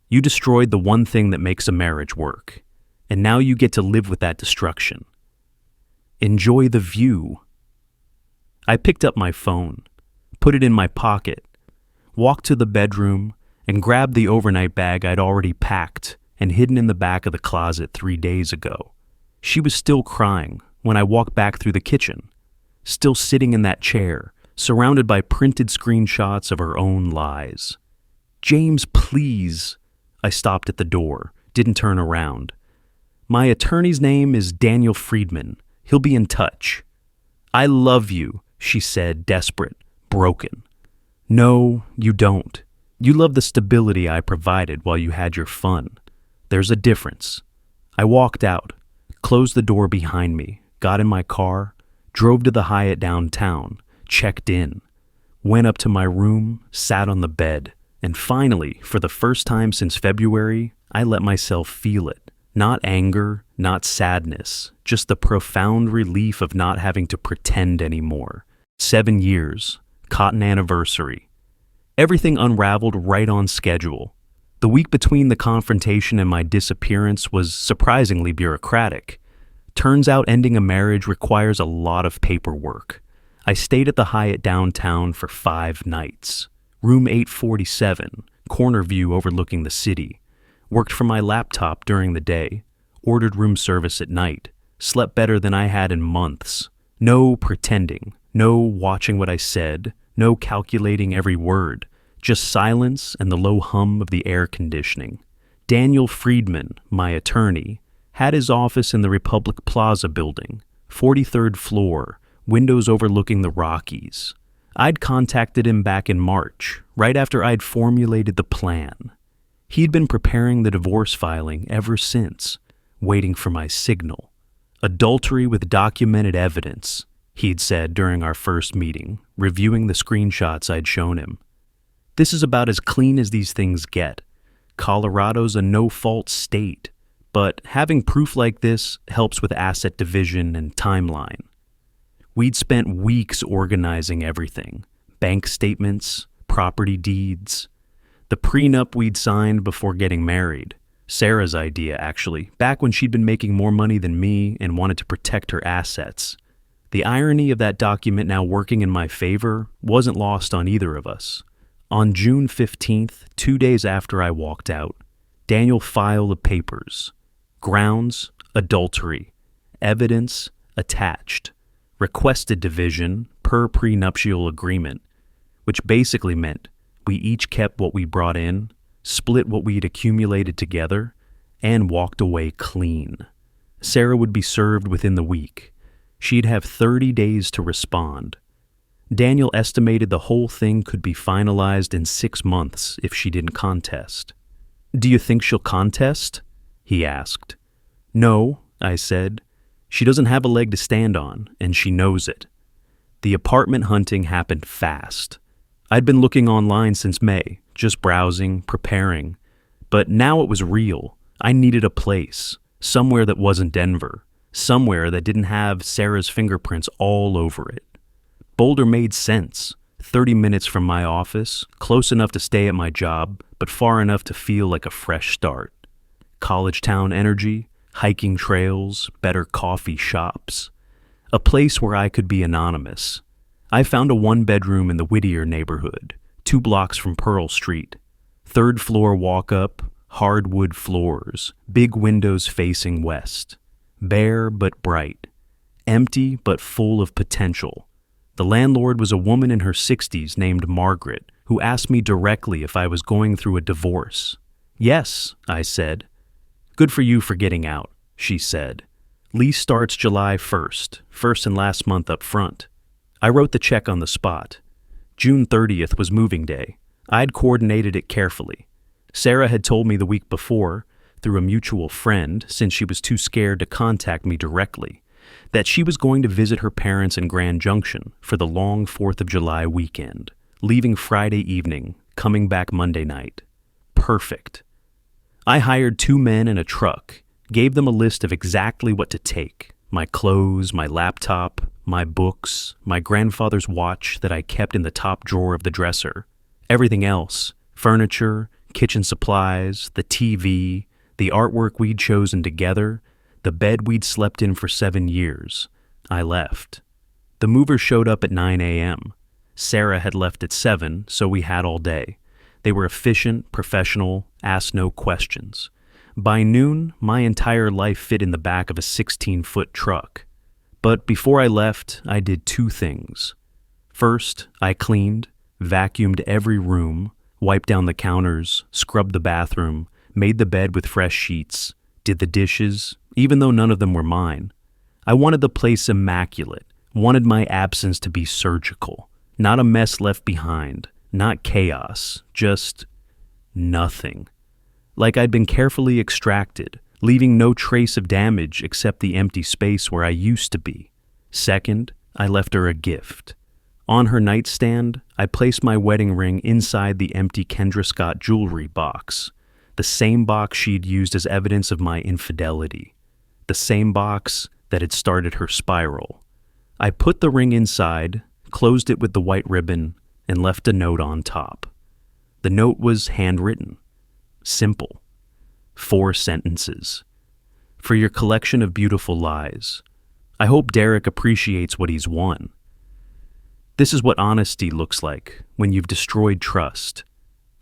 You destroyed the one thing that makes a marriage work, and now you get to live with that destruction. Enjoy the view." I picked up my phone, put it in my pocket, walked to the bedroom, and grabbed the overnight bag I'd already packed and hidden in the back of the closet 3 days ago. She was still crying when I walked back through the kitchen, still sitting in that chair, surrounded by printed screenshots of her own lies. "James, please." I stopped at the door, didn't turn around. "My attorney's name is Daniel Friedman. He'll be in touch." "I love you," she said, desperate, broken. "No, you don't. You love the stability I provided while you had your fun. There's a difference." I walked out, closed the door behind me, got in my car, drove to the Hyatt downtown, checked in, went up to my room, sat on the bed, and finally, for the first time since February, I let myself feel it. Not anger, not sadness, just the profound relief of not having to pretend anymore. 7 years, cotton anniversary. Everything unraveled right on schedule. The week between the confrontation and my disappearance was surprisingly bureaucratic. Turns out ending a marriage requires a lot of paperwork. I stayed at the Hyatt downtown for 5 nights. Room 847, corner view overlooking the city. Worked from my laptop during the day. Ordered room service at night. Slept better than I had in months. No pretending. No watching what I said. No calculating every word. Just silence and the low hum of the air conditioning. Daniel Friedman, my attorney, had his office in the Republic Plaza building, 43rd floor, windows overlooking the Rockies. I'd contacted him back in March, right after I'd formulated the plan. He'd been preparing the divorce filing ever since, waiting for my signal. "Adultery with documented evidence," he'd said during our first meeting, reviewing the screenshots I'd shown him. "This is about as clean as these things get. Colorado's a no-fault state, but having proof like this helps with asset division and timeline." We'd spent weeks organizing everything. Bank statements, property deeds. The prenup we'd signed before getting married. Sarah's idea, actually, back when she'd been making more money than me and wanted to protect her assets. The irony of that document now working in my favor wasn't lost on either of us. On June 15th, 2 days after I walked out, Daniel filed the papers. Grounds, adultery. Evidence, attached. Requested division, per prenuptial agreement, which basically meant we each kept what we brought in, split what we'd accumulated together, and walked away clean. Sarah would be served within the week. She'd have 30 days to respond. Daniel estimated the whole thing could be finalized in 6 months if she didn't contest. "Do you think she'll contest?" he asked. "No," I said. "She doesn't have a leg to stand on, and she knows it." The apartment hunting happened fast. I'd been looking online since May, just browsing, preparing. But now it was real. I needed a place, somewhere that wasn't Denver, somewhere that didn't have Sarah's fingerprints all over it. Boulder made sense. 30 minutes from my office, close enough to stay at my job, but far enough to feel like a fresh start. College town energy, hiking trails, better coffee shops. A place where I could be anonymous. I found a one-bedroom in the Whittier neighborhood, 2 blocks from Pearl Street. 3rd floor walk-up, hardwood floors, big windows facing west. Bare but bright. Empty but full of potential. The landlord was a woman in her 60s named Margaret, who asked me directly if I was going through a divorce. Yes, I said. Good for you for getting out, she said. Lease starts July 1st, first and last month up front. I wrote the check on the spot. June 30th was moving day. I'd coordinated it carefully. Sarah had told me the week before, through a mutual friend, since she was too scared to contact me directly, that she was going to visit her parents in Grand Junction for the long 4th of July weekend, leaving Friday evening, coming back Monday night. Perfect. I hired 2 men and a truck, gave them a list of exactly what to take: my clothes, my laptop, my books, my grandfather's watch that I kept in the top drawer of the dresser, everything else, furniture, kitchen supplies, the TV, the artwork we'd chosen together, the bed we'd slept in for 7 years. I left. The movers showed up at 9 a.m. Sarah had left at 7, so we had all day. They were efficient, professional, asked no questions. By noon, my entire life fit in the back of a 16-foot truck. But before I left, I did 2 things. First, I cleaned, vacuumed every room, wiped down the counters, scrubbed the bathroom, made the bed with fresh sheets, did the dishes, even though none of them were mine. I wanted the place immaculate, wanted my absence to be surgical, not a mess left behind, not chaos, just nothing. Like I'd been carefully extracted, leaving no trace of damage except the empty space where I used to be. Second, I left her a gift. On her nightstand, I placed my wedding ring inside the empty Kendra Scott jewelry box, the same box she'd used as evidence of my infidelity, the same box that had started her spiral. I put the ring inside, closed it with the white ribbon, and left a note on top. The note was handwritten. Simple. 4 sentences. For your collection of beautiful lies. I hope Derek appreciates what he's won. This is what honesty looks like when you've destroyed trust.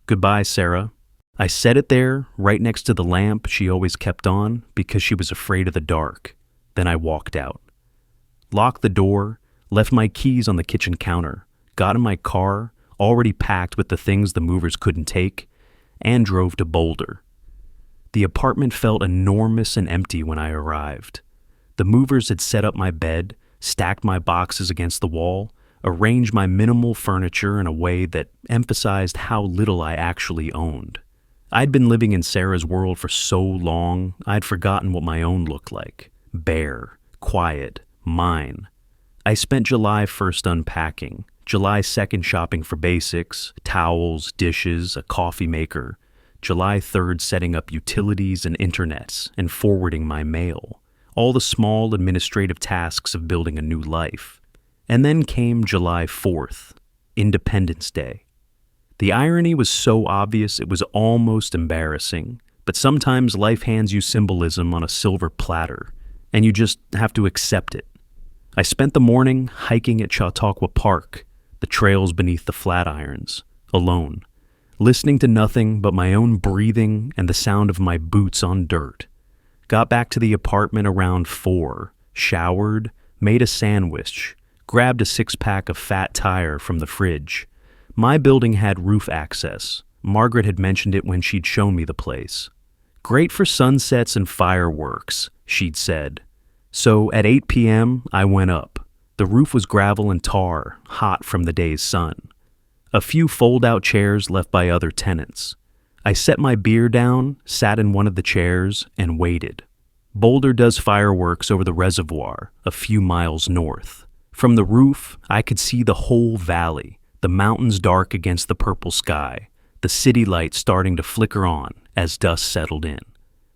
Goodbye, Sarah. I set it there, right next to the lamp she always kept on because she was afraid of the dark. Then I walked out. Locked the door, left my keys on the kitchen counter, got in my car, already packed with the things the movers couldn't take, and drove to Boulder. The apartment felt enormous and empty when I arrived. The movers had set up my bed, stacked my boxes against the wall, arranged my minimal furniture in a way that emphasized how little I actually owned. I'd been living in Sarah's world for so long, I'd forgotten what my own looked like. Bare, quiet, mine. I spent July 1st unpacking, July 2nd shopping for basics, towels, dishes, a coffee maker, July 3rd setting up utilities and internets and forwarding my mail, all the small administrative tasks of building a new life. And then came July 4th, Independence Day. The irony was so obvious it was almost embarrassing, but sometimes life hands you symbolism on a silver platter, and you just have to accept it. I spent the morning hiking at Chautauqua Park, the trails beneath the Flatirons, alone, listening to nothing but my own breathing and the sound of my boots on dirt. Got back to the apartment around 4, showered, made a sandwich, grabbed a 6-pack of Fat Tire from the fridge. My building had roof access. Margaret had mentioned it when she'd shown me the place. Great for sunsets and fireworks, she'd said. So at 8 p.m., I went up. The roof was gravel and tar, hot from the day's sun. A few fold-out chairs left by other tenants. I set my beer down, sat in one of the chairs, and waited. Boulder does fireworks over the reservoir, a few miles north. From the roof, I could see the whole valley, the mountains dark against the purple sky, the city lights starting to flicker on as dusk settled in.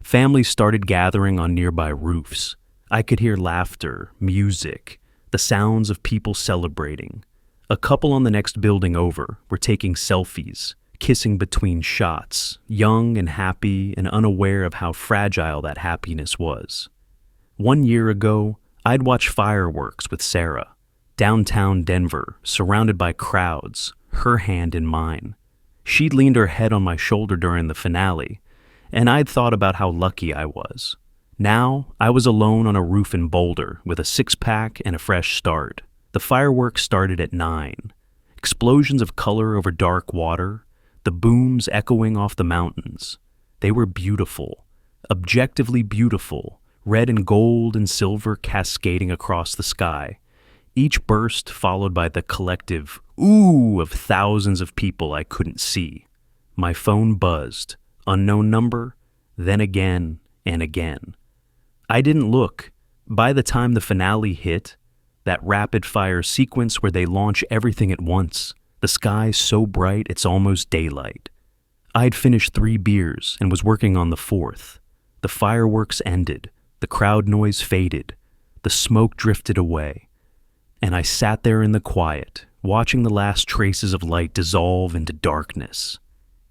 Families started gathering on nearby roofs. I could hear laughter, music, the sounds of people celebrating. A couple on the next building over were taking selfies, kissing between shots, young and happy and unaware of how fragile that happiness was. 1 year ago, I'd watch fireworks with Sarah, downtown Denver, surrounded by crowds, her hand in mine. She'd leaned her head on my shoulder during the finale, and I'd thought about how lucky I was. Now, I was alone on a roof in Boulder with a six-pack and a fresh start. The fireworks started at 9. Explosions of color over dark water, the booms echoing off the mountains. They were beautiful, objectively beautiful, red and gold and silver cascading across the sky, each burst followed by the collective ooh of thousands of people I couldn't see. My phone buzzed, unknown number, then again and again. I didn't look. By the time the finale hit, that rapid-fire sequence where they launch everything at once, the sky's so bright it's almost daylight. I'd finished 3 beers and was working on the 4th. The fireworks ended, the crowd noise faded, the smoke drifted away, and I sat there in the quiet, watching the last traces of light dissolve into darkness.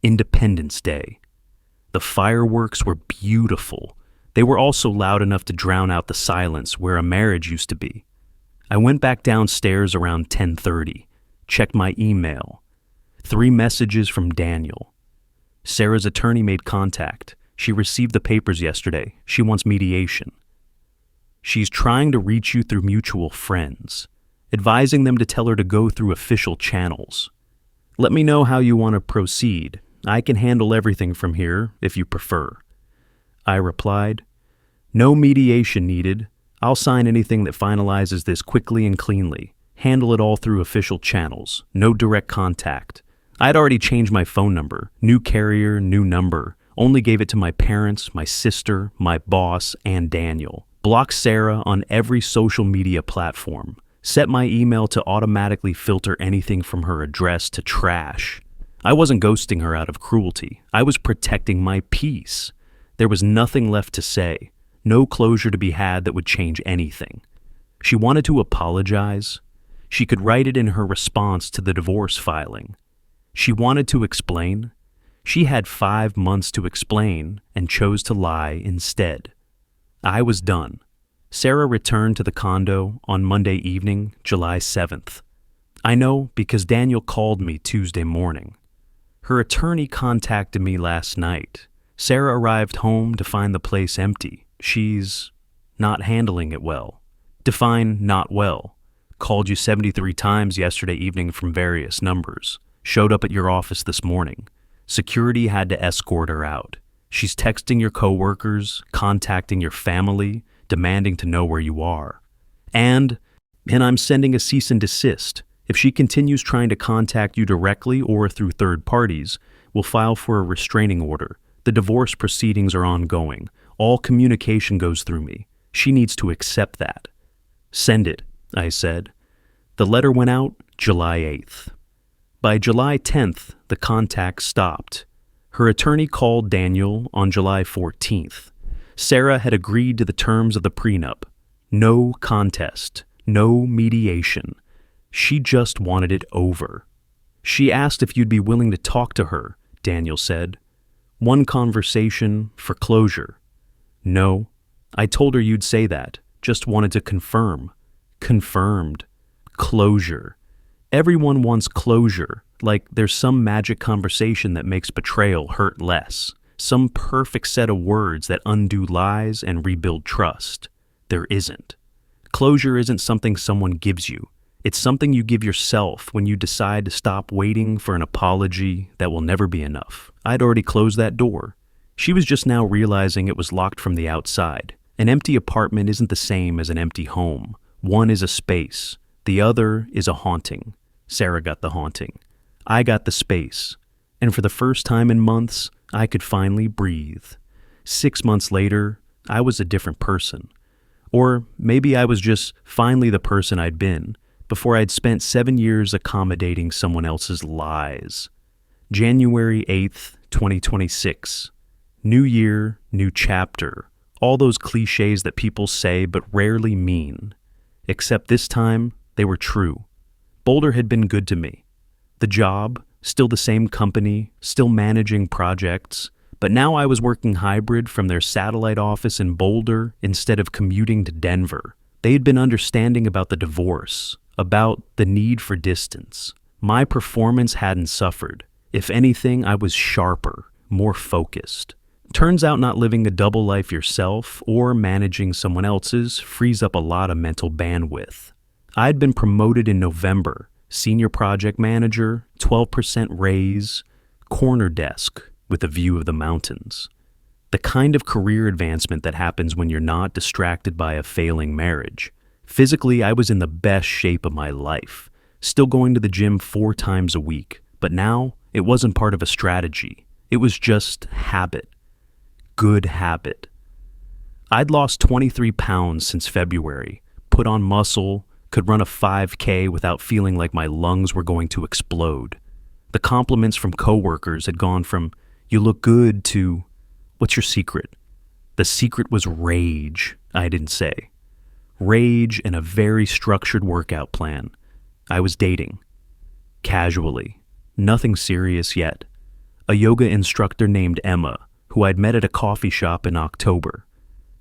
Independence Day. The fireworks were beautiful. They were also loud enough to drown out the silence where a marriage used to be. I went back downstairs around 10:30, checked my email. 3 messages from Daniel. Sarah's attorney made contact. She received the papers yesterday. She wants mediation. She's trying to reach you through mutual friends, advising them to tell her to go through official channels. Let me know how you want to proceed. I can handle everything from here, if you prefer. I replied, no mediation needed. I'll sign anything that finalizes this quickly and cleanly. Handle it all through official channels. No direct contact. I'd already changed my phone number. New carrier, new number. Only gave it to my parents, my sister, my boss, and Daniel. Blocked Sarah on every social media platform. Set my email to automatically filter anything from her address to trash. I wasn't ghosting her out of cruelty. I was protecting my peace. There was nothing left to say. No closure to be had that would change anything. She wanted to apologize. She could write it in her response to the divorce filing. She wanted to explain. She had 5 months to explain and chose to lie instead. I was done. Sarah returned to the condo on Monday evening, July 7th. I know because Daniel called me Tuesday morning. Her attorney contacted me last night. Sarah arrived home to find the place empty. She's not handling it well. Define not well. Called you 73 times yesterday evening from various numbers. Showed up at your office this morning. Security had to escort her out. She's texting your coworkers, contacting your family, demanding to know where you are. And I'm sending a cease and desist. If she continues trying to contact you directly or through third parties, we'll file for a restraining order. The divorce proceedings are ongoing. All communication goes through me. She needs to accept that. Send it, I said. The letter went out July 8th. By July 10th, the contact stopped. Her attorney called Daniel on July 14th. Sarah had agreed to the terms of the prenup. No contest, no mediation. She just wanted it over. She asked if you'd be willing to talk to her, Daniel said. One conversation for closure. No, I told her you'd say that. Just wanted to confirm. Confirmed. Closure. Everyone wants closure, like there's some magic conversation that makes betrayal hurt less. Some perfect set of words that undo lies and rebuild trust. There isn't. Closure isn't something someone gives you. It's something you give yourself when you decide to stop waiting for an apology that will never be enough. I'd already closed that door. She was just now realizing it was locked from the outside. An empty apartment isn't the same as an empty home. One is a space. The other is a haunting. Sarah got the haunting. I got the space. And for the first time in months, I could finally breathe. 6 months later, I was a different person. Or maybe I was just finally the person I'd been, before I'd spent 7 years accommodating someone else's lies. January 8th, 2026. New year, new chapter. All those cliches that people say but rarely mean. Except this time, they were true. Boulder had been good to me. The job, still the same company, still managing projects, but now I was working hybrid from their satellite office in Boulder instead of commuting to Denver. They had been understanding about the divorce, about the need for distance. My performance hadn't suffered. If anything, I was sharper, more focused. Turns out not living a double life yourself or managing someone else's frees up a lot of mental bandwidth. I'd been promoted in November, senior project manager, 12% raise, corner desk with a view of the mountains. The kind of career advancement that happens when you're not distracted by a failing marriage. Physically, I was in the best shape of my life, still going to the gym 4 times a week, but now it wasn't part of a strategy. It was just habit. Good habit. I'd lost 23 pounds since February, put on muscle, could run a 5K without feeling like my lungs were going to explode. The compliments from coworkers had gone from, "You look good," to, "What's your secret?" The secret was rage, I didn't say. Rage and a very structured workout plan. I was dating. Casually. Nothing serious yet. A yoga instructor named Emma, who I'd met at a coffee shop in October.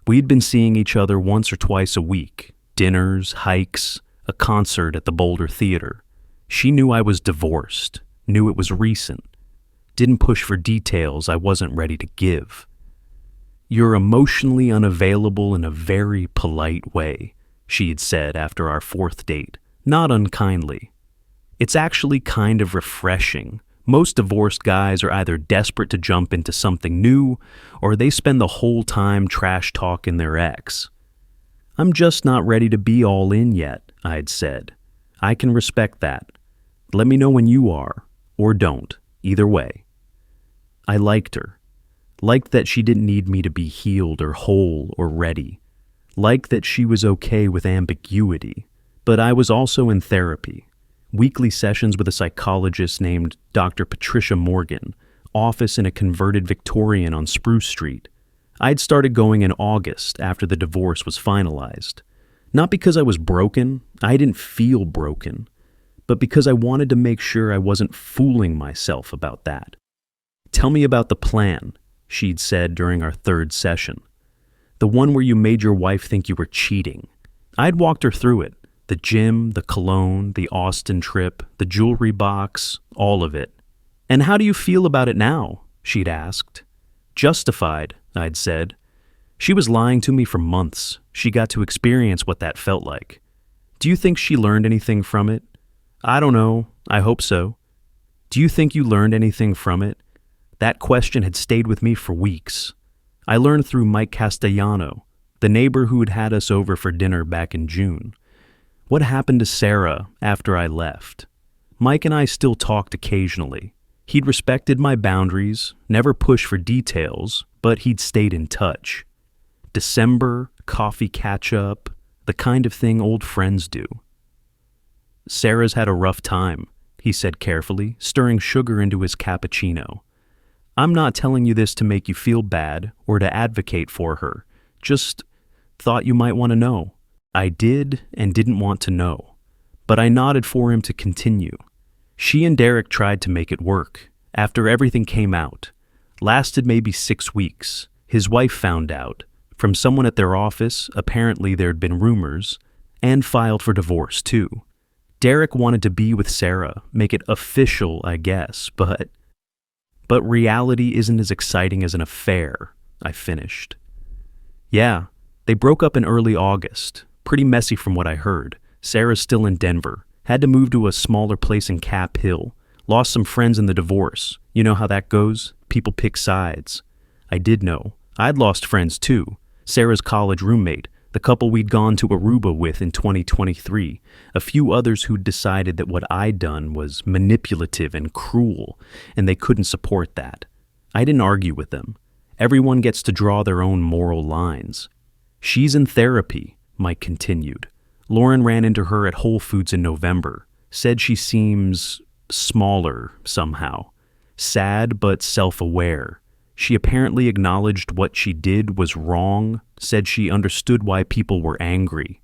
We'd been seeing each other once or twice a week. Dinners, hikes, a concert at the Boulder Theater. She knew I was divorced, knew it was recent. Didn't push for details I wasn't ready to give. "You're emotionally unavailable in a very polite way," she had said after our 4th date, not unkindly. It's actually kind of refreshing. Most divorced guys are either desperate to jump into something new, or they spend the whole time trash-talking their ex. "I'm just not ready to be all in yet," I'd said. "I can respect that. Let me know when you are, or don't, either way." I liked her. Liked that she didn't need me to be healed or whole or ready. Liked that she was okay with ambiguity. But I was also in therapy. Weekly sessions with a psychologist named Dr. Patricia Morgan, office in a converted Victorian on Spruce Street. I'd started going in August after the divorce was finalized. Not because I was broken, I didn't feel broken, but because I wanted to make sure I wasn't fooling myself about that. "Tell me about the plan," she'd said during our 3rd session. "The one where you made your wife think you were cheating." I'd walked her through it. The gym, the cologne, the Austin trip, the jewelry box, all of it. "And how do you feel about it now?" she'd asked. "Justified," I'd said. She was lying to me for months. She got to experience what that felt like. "Do you think she learned anything from it?" "I don't know. I hope so." "Do you think you learned anything from it?" That question had stayed with me for weeks. I learned through Mike Castellano, the neighbor who had had us over for dinner back in June. What happened to Sarah after I left? Mike and I still talked occasionally. He'd respected my boundaries, never pushed for details, but he'd stayed in touch. December, coffee catch-up, the kind of thing old friends do. "Sarah's had a rough time," he said carefully, stirring sugar into his cappuccino. "I'm not telling you this to make you feel bad or to advocate for her. Just thought you might want to know." I did and didn't want to know, but I nodded for him to continue. She and Derek tried to make it work. After everything came out, lasted maybe 6 weeks, his wife found out, from someone at their office, apparently there'd been rumors, and filed for divorce too. Derek wanted to be with Sarah, make it official, I guess, but reality isn't as exciting as an affair, I finished. "Yeah, they broke up in early August. Pretty messy from what I heard. Sarah's still in Denver. Had to move to a smaller place in Cap Hill. Lost some friends in the divorce. You know how that goes? People pick sides." I did know. I'd lost friends too. Sarah's college roommate, the couple we'd gone to Aruba with in 2023, a few others who'd decided that what I'd done was manipulative and cruel, and they couldn't support that. I didn't argue with them. Everyone gets to draw their own moral lines. "She's in therapy," Mike continued. Lauren ran into her at Whole Foods in November, said she seems smaller somehow, sad but self-aware. She apparently acknowledged what she did was wrong, said she understood why people were angry.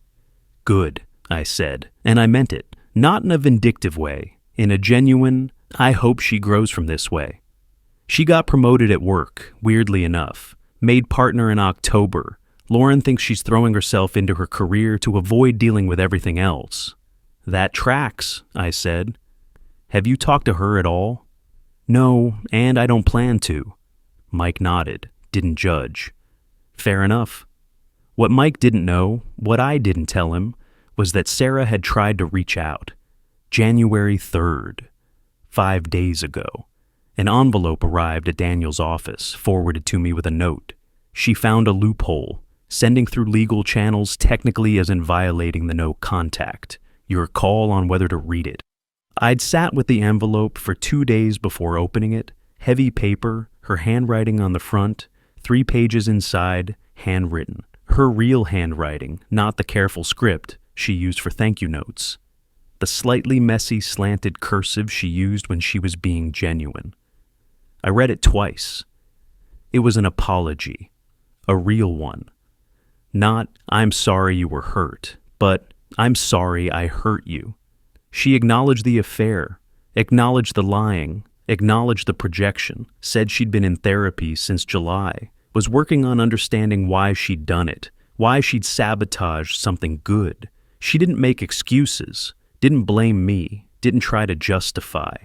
Good, I said, and I meant it, not in a vindictive way, in a genuine, I hope she grows from this way. She got promoted at work, weirdly enough, made partner in October. Lauren thinks she's throwing herself into her career to avoid dealing with everything else. That tracks, I said. Have you talked to her at all? No, and I don't plan to. Mike nodded, didn't judge. Fair enough. What Mike didn't know, what I didn't tell him, was that Sarah had tried to reach out. January 3rd, 5 days ago. An envelope arrived at Daniel's office, forwarded to me with a note. She found a loophole. Sending through legal channels technically isn't violating the no contact. Your call on whether to read it. I'd sat with the envelope for 2 days before opening it. Heavy paper, her handwriting on the front, 3 pages inside, handwritten. Her real handwriting, not the careful script she used for thank you notes. The slightly messy slanted cursive she used when she was being genuine. I read it twice. It was an apology. A real one. Not, I'm sorry you were hurt, but I'm sorry I hurt you. She acknowledged the affair, acknowledged the lying, acknowledged the projection, said she'd been in therapy since July, was working on understanding why she'd done it, why she'd sabotaged something good. She didn't make excuses, didn't blame me, didn't try to justify.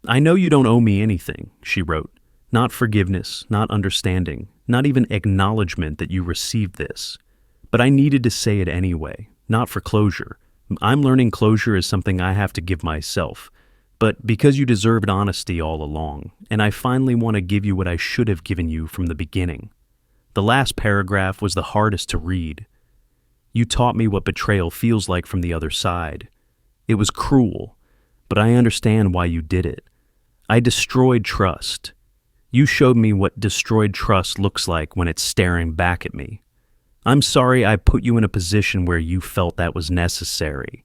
I know you don't owe me anything, she wrote. Not forgiveness, not understanding, not even acknowledgement that you received this. But I needed to say it anyway, not for closure. I'm learning closure is something I have to give myself. But because you deserved honesty all along, and I finally want to give you what I should have given you from the beginning. The last paragraph was the hardest to read. You taught me what betrayal feels like from the other side. It was cruel, but I understand why you did it. I destroyed trust. You showed me what destroyed trust looks like when it's staring back at me. I'm sorry I put you in a position where you felt that was necessary.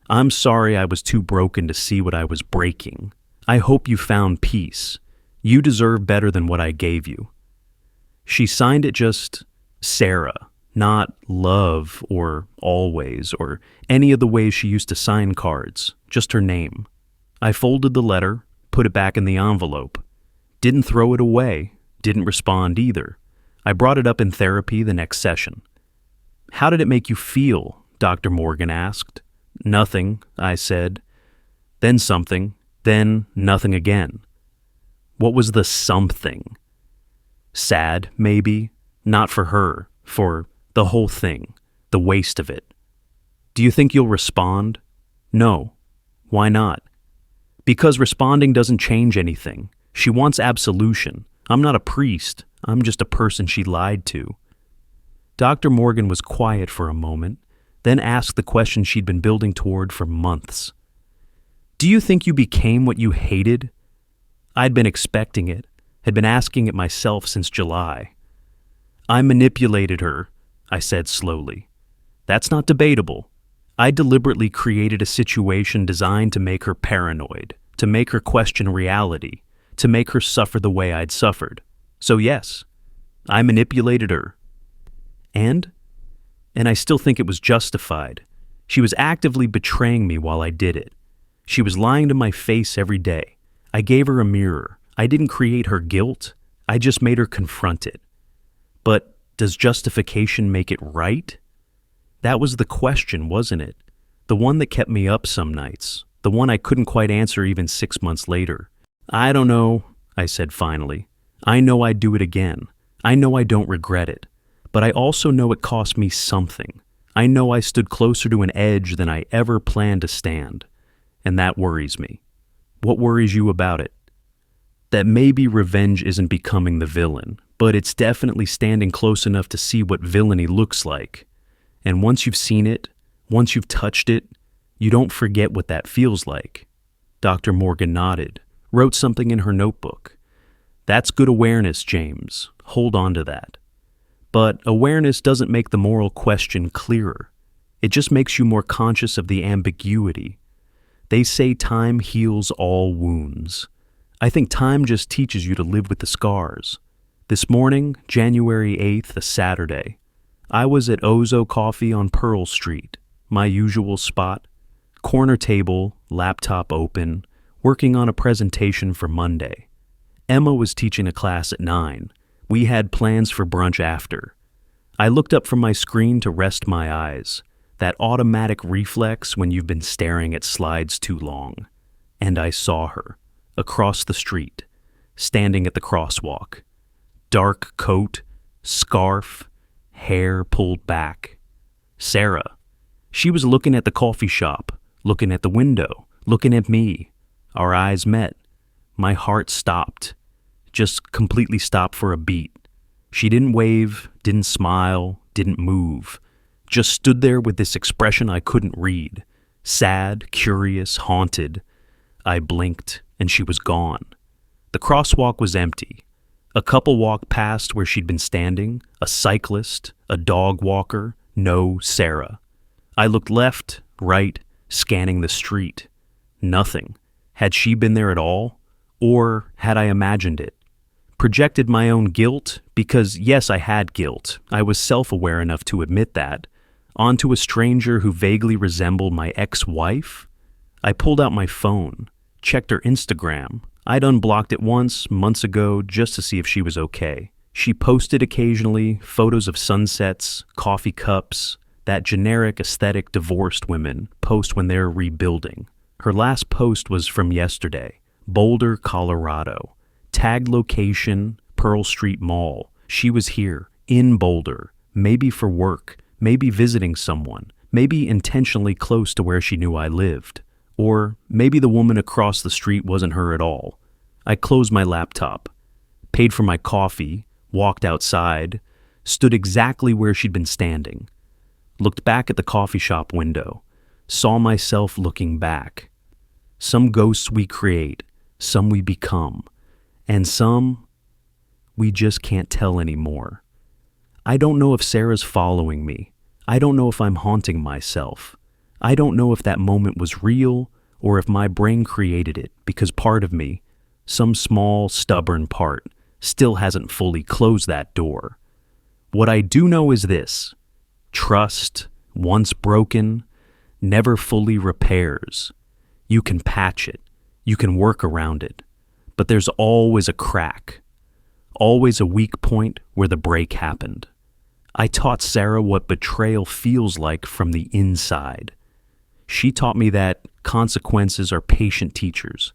I'm sorry I was too broken to see what I was breaking. I hope you found peace. You deserve better than what I gave you. She signed it just Sarah, not love or always or any of the ways she used to sign cards, just her name. I folded the letter, put it back in the envelope. Didn't throw it away, didn't respond either. I brought it up in therapy the next session. How did it make you feel? Dr. Morgan asked. Nothing, I said. Then something, then nothing again. What was the something? Sad, maybe. Not for her, for the whole thing, the waste of it. Do you think you'll respond? No. Why not? Because responding doesn't change anything. She wants absolution. I'm not a priest. I'm just a person she lied to. Dr. Morgan was quiet for a moment, then asked the question she'd been building toward for months. Do you think you became what you hated? I'd been expecting it, had been asking it myself since July. I manipulated her, I said slowly. That's not debatable. I deliberately created a situation designed to make her paranoid, to make her question reality, to make her suffer the way I'd suffered. So yes, I manipulated her. And I still think it was justified. She was actively betraying me while I did it. She was lying to my face every day. I gave her a mirror. I didn't create her guilt. I just made her confront it. But does justification make it right? That was the question, wasn't it? The one that kept me up some nights. The one I couldn't quite answer even 6 months later. I don't know, I said finally. I know I'd do it again. I know I don't regret it. But I also know it cost me something. I know I stood closer to an edge than I ever planned to stand. And that worries me. What worries you about it? That maybe revenge isn't becoming the villain, but it's definitely standing close enough to see what villainy looks like. And once you've seen it, once you've touched it, you don't forget what that feels like. Dr. Morgan nodded, wrote something in her notebook. That's good awareness, James. Hold on to that. But awareness doesn't make the moral question clearer. It just makes you more conscious of the ambiguity. They say time heals all wounds. I think time just teaches you to live with the scars. This morning, January 8th, a Saturday, I was at Ozo Coffee on Pearl Street, my usual spot. Corner table, laptop open, working on a presentation for Monday. Emma was teaching a class at 9. We had plans for brunch after. I looked up from my screen to rest my eyes, that automatic reflex when you've been staring at slides too long. And I saw her, across the street, standing at the crosswalk. Dark coat, scarf, hair pulled back. Sarah. She was looking at the coffee shop, looking at the window, looking at me. Our eyes met. My heart stopped. Just completely stopped for a beat. She didn't wave, didn't smile, didn't move. Just stood there with this expression I couldn't read. Sad, curious, haunted. I blinked, and she was gone. The crosswalk was empty. A couple walked past where she'd been standing, a cyclist, a dog walker, no Sarah. I looked left, right, scanning the street. Nothing. Had she been there at all? Or had I imagined it? Projected my own guilt, because yes, I had guilt. I was self-aware enough to admit that. Onto a stranger who vaguely resembled my ex-wife? I pulled out my phone, checked her Instagram. I'd unblocked it once, months ago, just to see if she was okay. She posted occasionally photos of sunsets, coffee cups, that generic aesthetic divorced women post when they're rebuilding. Her last post was from yesterday, Boulder, Colorado. Tagged location, Pearl Street Mall. She was here, in Boulder, maybe for work, maybe visiting someone, maybe intentionally close to where she knew I lived. Or maybe the woman across the street wasn't her at all. I closed my laptop, paid for my coffee, walked outside, stood exactly where she'd been standing, looked back at the coffee shop window, saw myself looking back. Some ghosts we create, some we become, and some we just can't tell anymore. I don't know if Sarah's following me. I don't know if I'm haunting myself. I don't know if that moment was real or if my brain created it because part of me, some small, stubborn part, still hasn't fully closed that door. What I do know is this: trust, once broken, never fully repairs. You can patch it, you can work around it, but there's always a crack, always a weak point where the break happened. I taught Sarah what betrayal feels like from the inside. She taught me that consequences are patient teachers,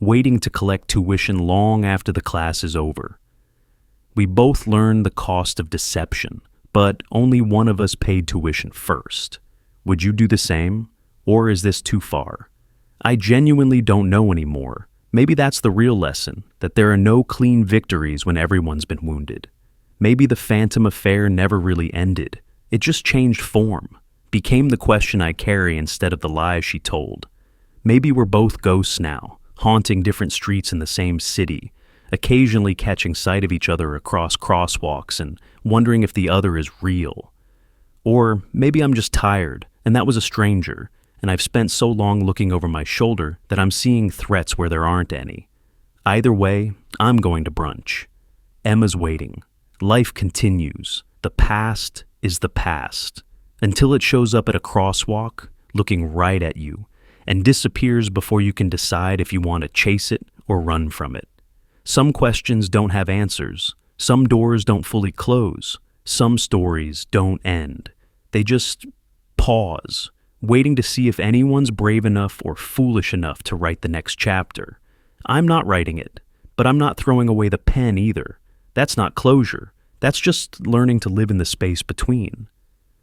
waiting to collect tuition long after the class is over. We both learned the cost of deception, but only one of us paid tuition first. Would you do the same? Or is this too far? I genuinely don't know anymore. Maybe that's the real lesson, that there are no clean victories when everyone's been wounded. Maybe the phantom affair never really ended. It just changed form, became the question I carry instead of the lies she told. Maybe we're both ghosts now, haunting different streets in the same city, occasionally catching sight of each other across crosswalks and wondering if the other is real. Or maybe I'm just tired, and that was a stranger, and I've spent so long looking over my shoulder that I'm seeing threats where there aren't any. Either way, I'm going to brunch. Emma's waiting. Life continues. The past is the past. Until it shows up at a crosswalk, looking right at you, and disappears before you can decide if you want to chase it or run from it. Some questions don't have answers. Some doors don't fully close. Some stories don't end. They just pause, waiting to see if anyone's brave enough or foolish enough to write the next chapter. I'm not writing it, but I'm not throwing away the pen either. That's not closure. That's just learning to live in the space between.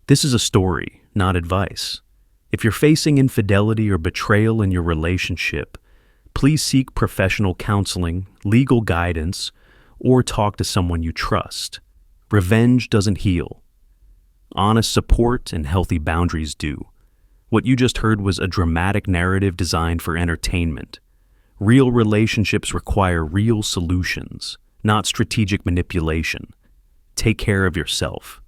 This is a story, not advice. If you're facing infidelity or betrayal in your relationship, please seek professional counseling, legal guidance, or talk to someone you trust. Revenge doesn't heal. Honest support and healthy boundaries do. What you just heard was a dramatic narrative designed for entertainment. Real relationships require real solutions, not strategic manipulation. Take care of yourself.